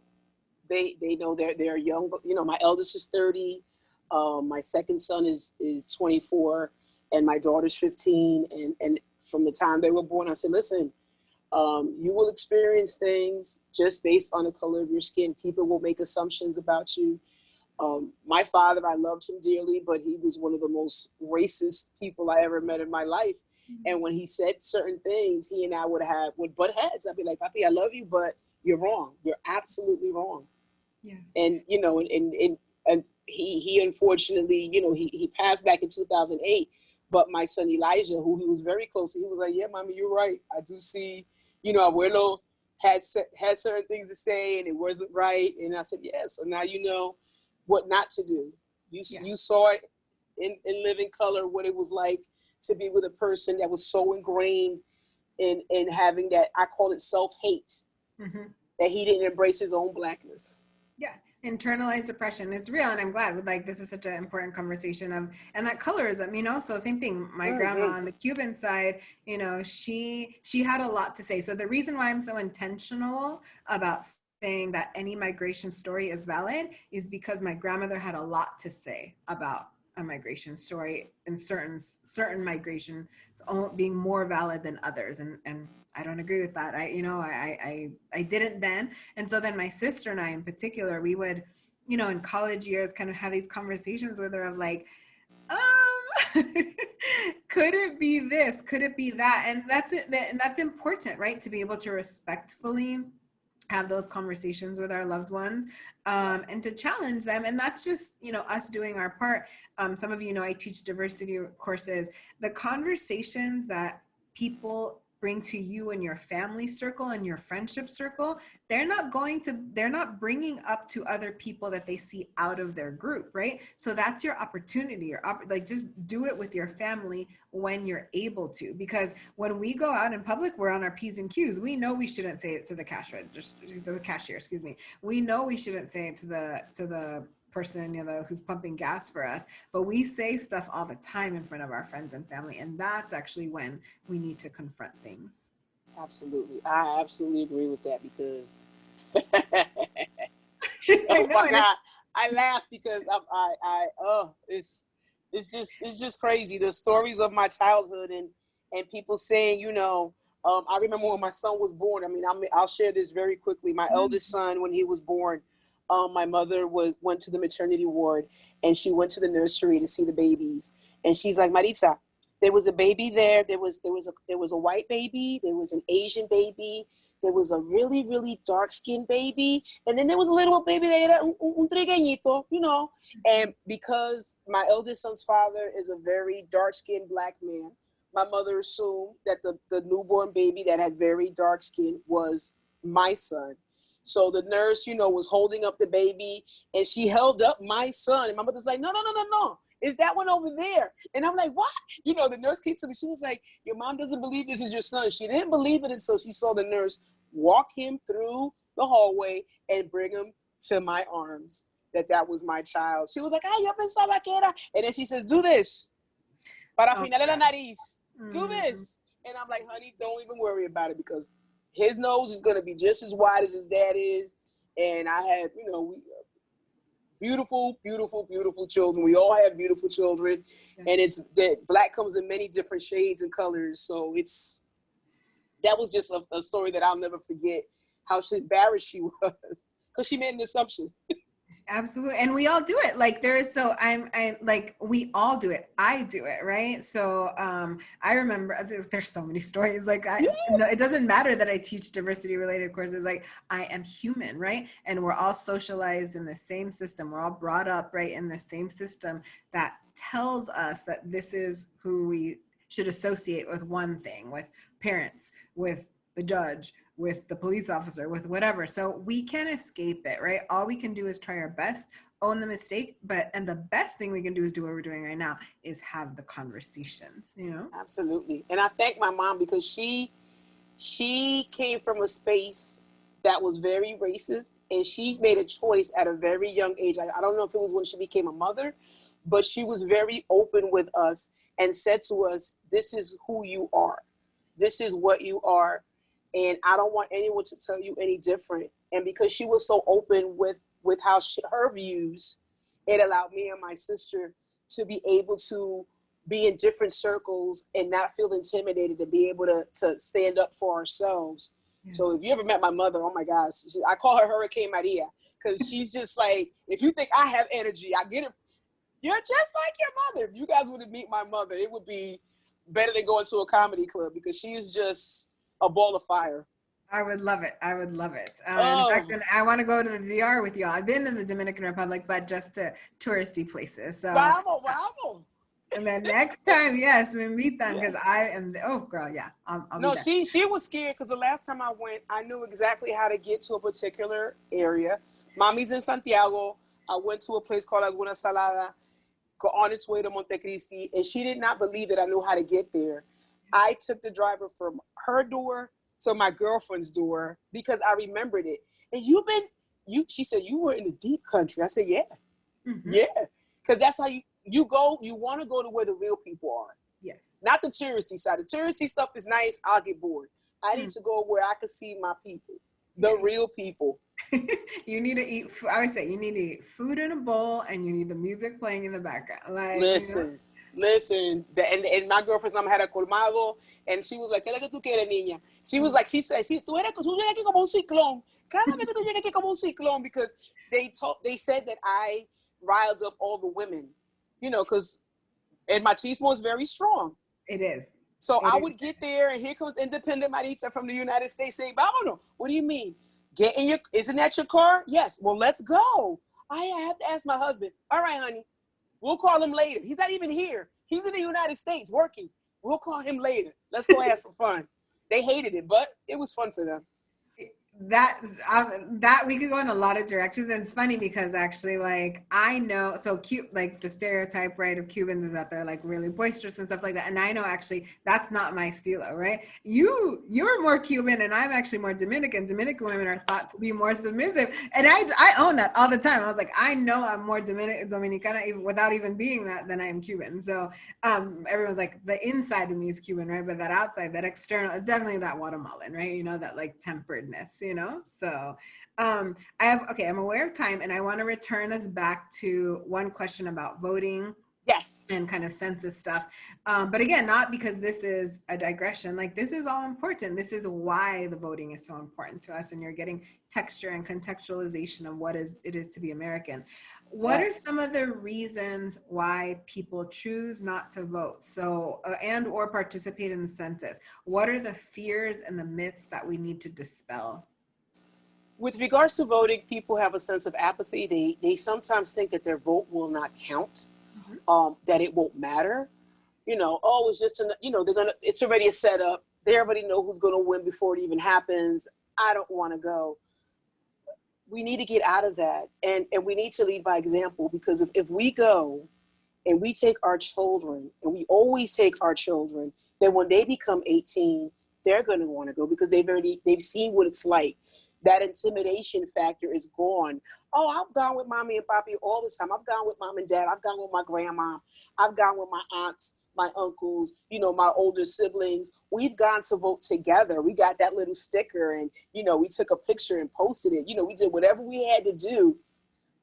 they know they're young, but my eldest is 30. My second son is 24, and my daughter's 15. And from the time they were born, I said, listen, you will experience things just based on the color of your skin. People will make assumptions about you. My father, I loved him dearly, but he was one of the most racist people I ever met in my life. And when he said certain things, he and I would butt heads. I'd be like, Papi, I love you, but you're wrong. You're absolutely wrong. Yes. And and he unfortunately, he passed back in 2008. But my son Elijah, who he was very close to, he was like, yeah, mommy, you're right. I do see, abuelo had certain things to say and it wasn't right. And I said, yeah, so now you know what not to do. You saw it in living color, what it was like to be with a person that was so ingrained in having that, I call it self-hate, that he didn't embrace his own Blackness. Yeah, internalized depression. It's real, and I'm glad. Like, this is such an important conversation of, and that colorism. So same thing. My grandma on the Cuban side, she had a lot to say. So the reason why I'm so intentional about saying that any migration story is valid is because my grandmother had a lot to say about a migration story, and certain migration being more valid than others, and I don't agree with that. I didn't then. And so then my sister and I in particular, we would, in college years, kind of have these conversations with her of like, could it be this? Could it be that? And that's it. And that's important, right? To be able to respectfully have those conversations with our loved ones, and to challenge them. And that's just, us doing our part. Some of you know I teach diversity courses. The conversations that people bring to you in your family circle and your friendship circle, they're not bringing up to other people that they see out of their group, right? So that's your opportunity, like, just do it with your family when you're able to, because when we go out in public, we're on our P's and Q's. We know we shouldn't say it to the cashier, excuse me. We know we shouldn't say it to the person, who's pumping gas for us, but we say stuff all the time in front of our friends and family, and that's actually when we need to confront things. Absolutely. I absolutely agree with that, because I oh know, my and it's, God, I laugh because it's just crazy. The stories of my childhood, and people saying, I remember when my son was born. I mean, I'll share this very quickly. My eldest son, when he was born, my mother went to the maternity ward, and she went to the nursery to see the babies. And she's like, Maritza, there was a baby there. There was a white baby. There was an Asian baby. There was a really, really dark skinned baby, and then there was a little baby that era un trigueñito, you know. And because my eldest son's father is a very dark skinned black man, my mother assumed that the newborn baby that had very dark skin was my son. So the nurse, you know, was holding up the baby, and she held up my son. And my mother's like, no, no, no, no, no. Is that one over there? And I'm like, what? You know, the nurse came to me. She was like, your mom doesn't believe this is your son. She didn't believe it until she saw the nurse walk him through the hallway and bring him to my arms, that was my child. She was like, ay, yo pensaba que era. And then she says, do this. Para afinar la nariz. Do this. And I'm like, honey, don't even worry about it, because his nose is going to be just as wide as his dad is. And I had, you know, beautiful, beautiful, beautiful children. We all have beautiful children. And it's that black comes in many different shades and colors. So that was just a story that I'll never forget, how embarrassed she was, because she made an assumption. Absolutely. And we all do it. Like I'm like, we all do it. I do it. Right. So, I remember there's so many stories. Like no, it doesn't matter that I teach diversity related courses. Like I am human. Right. And we're all socialized in the same system. We're all brought up right in the same system that tells us that this is who we should associate with one thing, with parents, with the judge, with the police officer, with whatever. So we can't escape it, right? All we can do is try our best, own the mistake, and the best thing we can do is do what we're doing right now, is have the conversations, you know? Absolutely. And I thank my mom, because she came from a space that was very racist, and she made a choice at a very young age. I don't know if it was when she became a mother, but she was very open with us and said to us, this is who you are. This is what you are. And I don't want anyone to tell you any different. And because she was so open with how her views, it allowed me and my sister to be able to be in different circles and not feel intimidated, to be able to stand up for ourselves. Yeah. So if you ever met my mother, oh my gosh, I call her Hurricane Maria, because she's just like, if you think I have energy, I get it. You're just like your mother. If you guys would have met my mother, it would be better than going to a comedy club, because she is just a ball of fire. I would love it. I would love it. In fact, I want to go to the DR with y'all. I've been in the Dominican Republic, but just to touristy places. So, bravo. And then next time, yes, we meet them, because I am. Oh, girl, yeah. I'll no, she was scared, because the last time I went, I knew exactly how to get to a particular area. Mommy's in Santiago. I went to a place called Laguna Salada, on its way to Montecristi, and she did not believe that I knew how to get there. I took the driver from her door to my girlfriend's door, because I remembered it. And she said, you were in the deep country. I said, yeah. Mm-hmm. Yeah. Because that's how you go. You want to go to where the real people are. Yes. Not the touristy side. The touristy stuff is nice. I'll get bored. I need to go where I can see my people, the real people. You need to eat. I would say you need to eat food in a bowl, and you need the music playing in the background. Like, listen. And my girlfriend's mom had a colmado, and she was like, ¿qué es lo que tú quieres, niña? She was like, she said, tú llegas aquí como un ciclón. Cada vez que tú llegas aquí como un ciclón, because they said that I riled up all the women, you know, because and machismo is very strong. It is. So I would get there, and here comes independent Maritza from the United States saying, vámonos. What do you mean? Isn't that your car? Yes. Well, let's go. I have to ask my husband. All right, honey. We'll call him later. He's not even here. He's in the United States working. We'll call him later. Let's go have some fun. They hated it, but it was fun for them. That we could go in a lot of directions, and it's funny because actually, like, I know, so cute, like the stereotype, right, of Cubans is that they're like really boisterous and stuff like that, and I know actually that's not my estilo, right? You're more Cuban, and I'm actually more Dominican. Dominican women are thought to be more submissive, and I own that all the time. I was like, I know I'm more Dominicana even without even being that than I am Cuban. So everyone's like, the inside of me is Cuban, right, but that outside, that external, it's definitely that Guatemalan, right? You know, that like temperedness, you know. So I'm aware of time, and I want to return us back to one question about voting Yes. and kind of census stuff. But again, not because this is a digression, like this is all important. This is why the voting is so important to us. And you're getting texture and contextualization of what it is to be American. What are Yes. some of the reasons why people choose not to vote? So, and or participate in the census? What are the fears and the myths that we need to dispel? With regards to voting, people have a sense of apathy. They sometimes think that their vote will not count, Mhm. that it won't matter. Oh, it's just they're gonna. It's already a setup. They already know who's gonna win before it even happens. I don't want to go. We need to get out of that, and we need to lead by example, because if we go and we take our children, and we always take our children, then when they become 18, they're going to want to go because they've seen what it's like. That intimidation factor is gone. Oh, I've gone with mommy and papi all the time. I've gone with mom and dad. I've gone with my grandma. I've gone with my aunts, my uncles, my older siblings. We've gone to vote together. We got that little sticker, and we took a picture and posted it. We did whatever we had to do.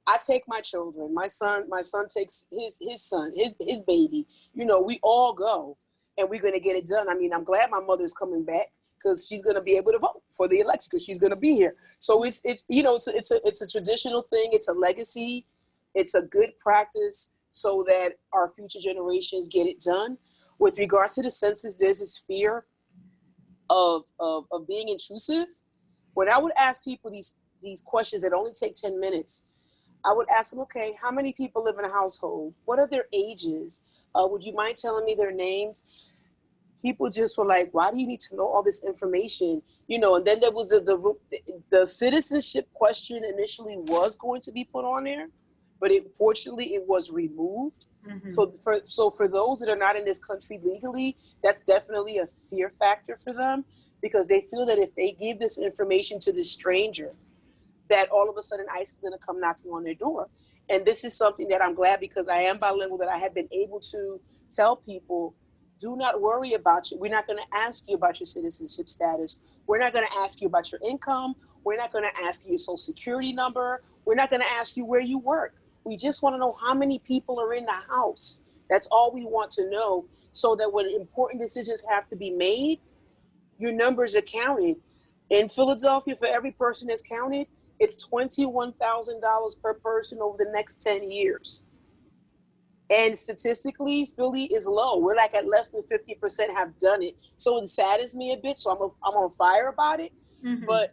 I take my children. My son takes his baby. We all go, and we're gonna get it done. I mean, I'm glad my mother's coming back because she's gonna be able to vote for the election because she's gonna be here. So it's a traditional thing. It's a legacy. It's a good practice so that our future generations get it done. With regards to the census, there's this fear of being intrusive. When I would ask people these questions that only take 10 minutes, I would ask them, okay, how many people live in a household? What are their ages? Would you mind telling me their names? People just were like, why do you need to know all this information? And then there was the citizenship question initially was going to be put on there, but fortunately it was removed. Mhm. So for those that are not in this country legally, that's definitely a fear factor for them, because they feel that if they give this information to this stranger, that all of a sudden ICE is going to come knocking on their door. And this is something that I'm glad, because I am bilingual, that I have been able to tell people, do not worry about you. We're not going to ask you about your citizenship status. We're not going to ask you about your income. We're not going to ask you your social security number. We're not going to ask you where you work. We just want to know how many people are in the house. That's all we want to know, so that when important decisions have to be made, your numbers are counted. In Philadelphia, for every person that's counted, it's $21,000 per person over the next 10 years. And statistically, Philly is low. We're like at less than 50% have done it. So it saddens me a bit. So I'm on fire about it. Mhm. But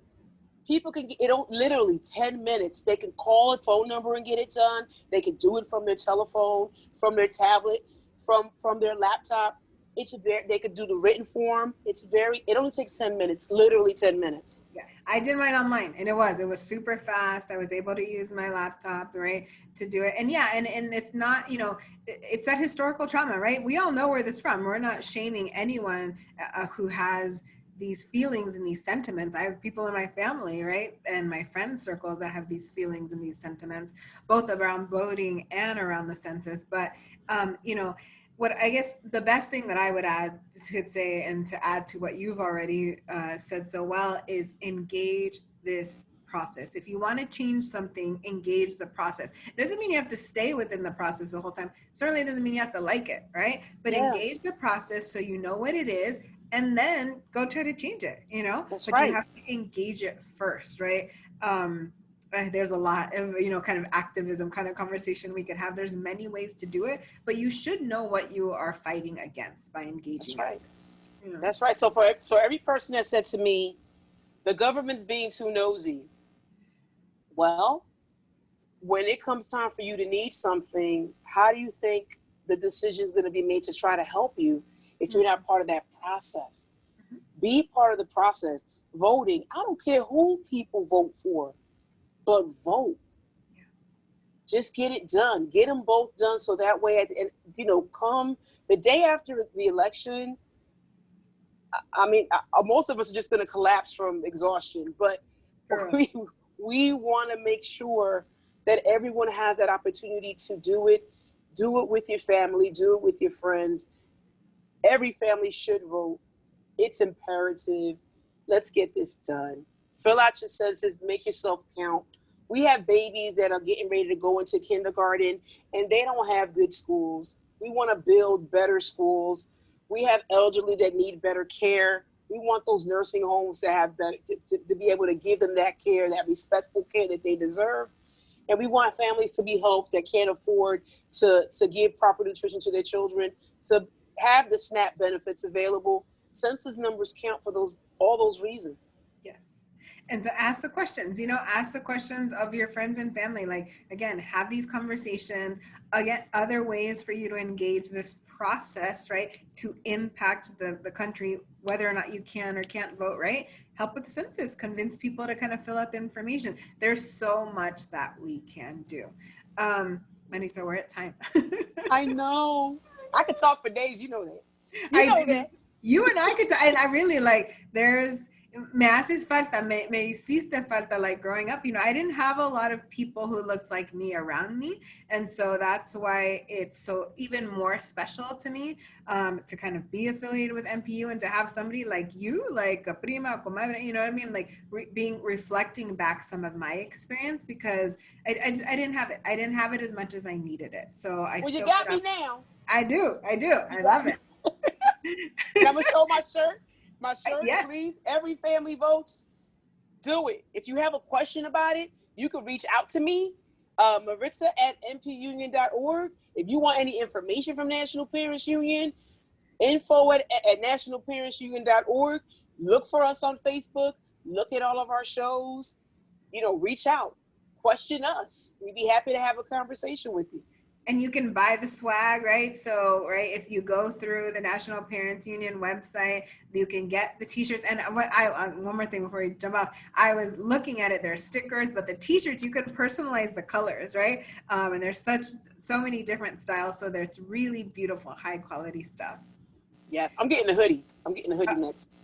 people can get it on literally 10 minutes. They can call a phone number and get it done. They can do it from their telephone, from their tablet, from their laptop. They could do the written form. It only takes 10 minutes, literally 10 minutes. Yeah, I did mine online, and it was super fast. I was able to use my laptop, right, to do it. And yeah, and it's not, it's that historical trauma, right? We all know where this from. We're not shaming anyone who has these feelings and these sentiments. I have people in my family, right, and my friend circles that have these feelings and these sentiments, both around voting and around the census. But what I guess the best thing that I would add to say, and to add to what you've already said so well, is engage this process. If you want to change something, engage the process. It doesn't mean you have to stay within the process the whole time. Certainly doesn't mean you have to like it, right? But Yeah, engage the process so you know what it is, and then go try to change it. that's But you right. have to engage it first, right? um, there's a lot of kind of activism kind of conversation we could have. There's many ways to do it, but you should know what you are fighting against by That's engaging it right. first. That's right. So every person that said to me, the government's being too nosy. Well, when it comes time for you to need something, how do you think the decision is going to be made to try to help you if you're not part of that process? Be part of the process. Voting, I don't care who people vote for, but vote. Just get it done. Get them both done, so that way, and come the day after the election. I mean, most of us are just going to collapse from exhaustion, but Girl. we we want to make sure that everyone has that opportunity to do it. Do it with your family. Do it with your friends. Every family should vote. It's imperative. Let's get this done. Fill out your census. Make yourself count. We have babies that are getting ready to go into kindergarten and they don't have good schools. We want to build better schools. We have elderly that need better care. We want those nursing homes to have better, to be able to give them that care, that respectful care that they deserve. And we want families to be helped that can't afford to give proper nutrition to their children, to have the SNAP benefits available. Census numbers count for those, all those reasons. Yes. And to ask the questions, ask the questions of your friends and family. Like, again, have these conversations. Again, other ways for you to engage this process, right? To impact the country, whether or not you can or can't vote, right? Help with the census, convince people to kind of fill out the information. There's so much that we can do. Manita, we're at time. I know. I could talk for days. You know that. You know I that. you and I could, and I really like. Me haces falta, me hiciste falta. Like growing up, I didn't have a lot of people who looked like me around me, and so that's why it's so even more special to me to kind of be affiliated with MPU and to have somebody like you, like a prima, comadre. You know what I mean? Like reflecting back some of my experience because I didn't have it. I didn't have it as much as I needed it. So I Well, you soaked got it me up. now. I do. You I got love me. it. And I'm gonna show my shirt. My shirt, Yes. please. Every family votes. Do it. If you have a question about it, you can reach out to me, Maritza at npunion.org. If you want any information from National Parents Union, info at nationalparentsunion.org. Look for us on Facebook. Look at all of our shows. Reach out. Question us. We'd be happy to have a conversation with you. And you can buy the swag, right? So, right, if you go through the National Parents Union website, you can get the t-shirts. And one more thing before we jump off, I was looking at it. There's stickers, but the t-shirts you can personalize the colors, right? And there's so many different styles, so there's really beautiful, high quality stuff. Yes, I'm getting a hoodie. I'm getting a hoodie next.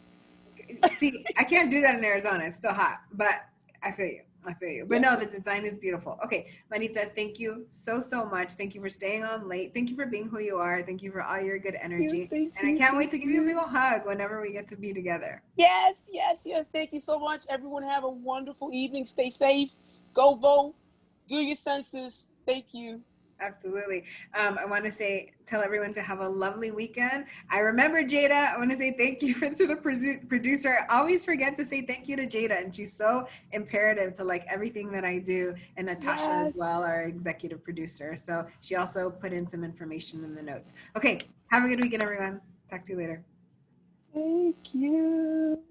See, I can't do that in Arizona. It's still hot, but I feel you. I feel you. But no, the Yes. design is beautiful. Okay, Manita, thank you so much. Thank you for staying on late. Thank you for being who you are. Thank you for all your good energy. Thank And I you. can't wait Thank to give you a big you. old hug whenever we get to be together. Yes, yes, yes. Thank you so much. Everyone have a wonderful evening. Stay safe. Go vote. Do your census. Thank you. Absolutely. I want to tell everyone to have a lovely weekend. I remember Jada. I want to say thank you to the producer. I always forget to say thank you to Jada, and she's so imperative to like everything that I do. And Natasha as well, Yes. our executive producer. So she also put in some information in the notes. Okay. Have a good weekend, everyone. Talk to you later. Thank you.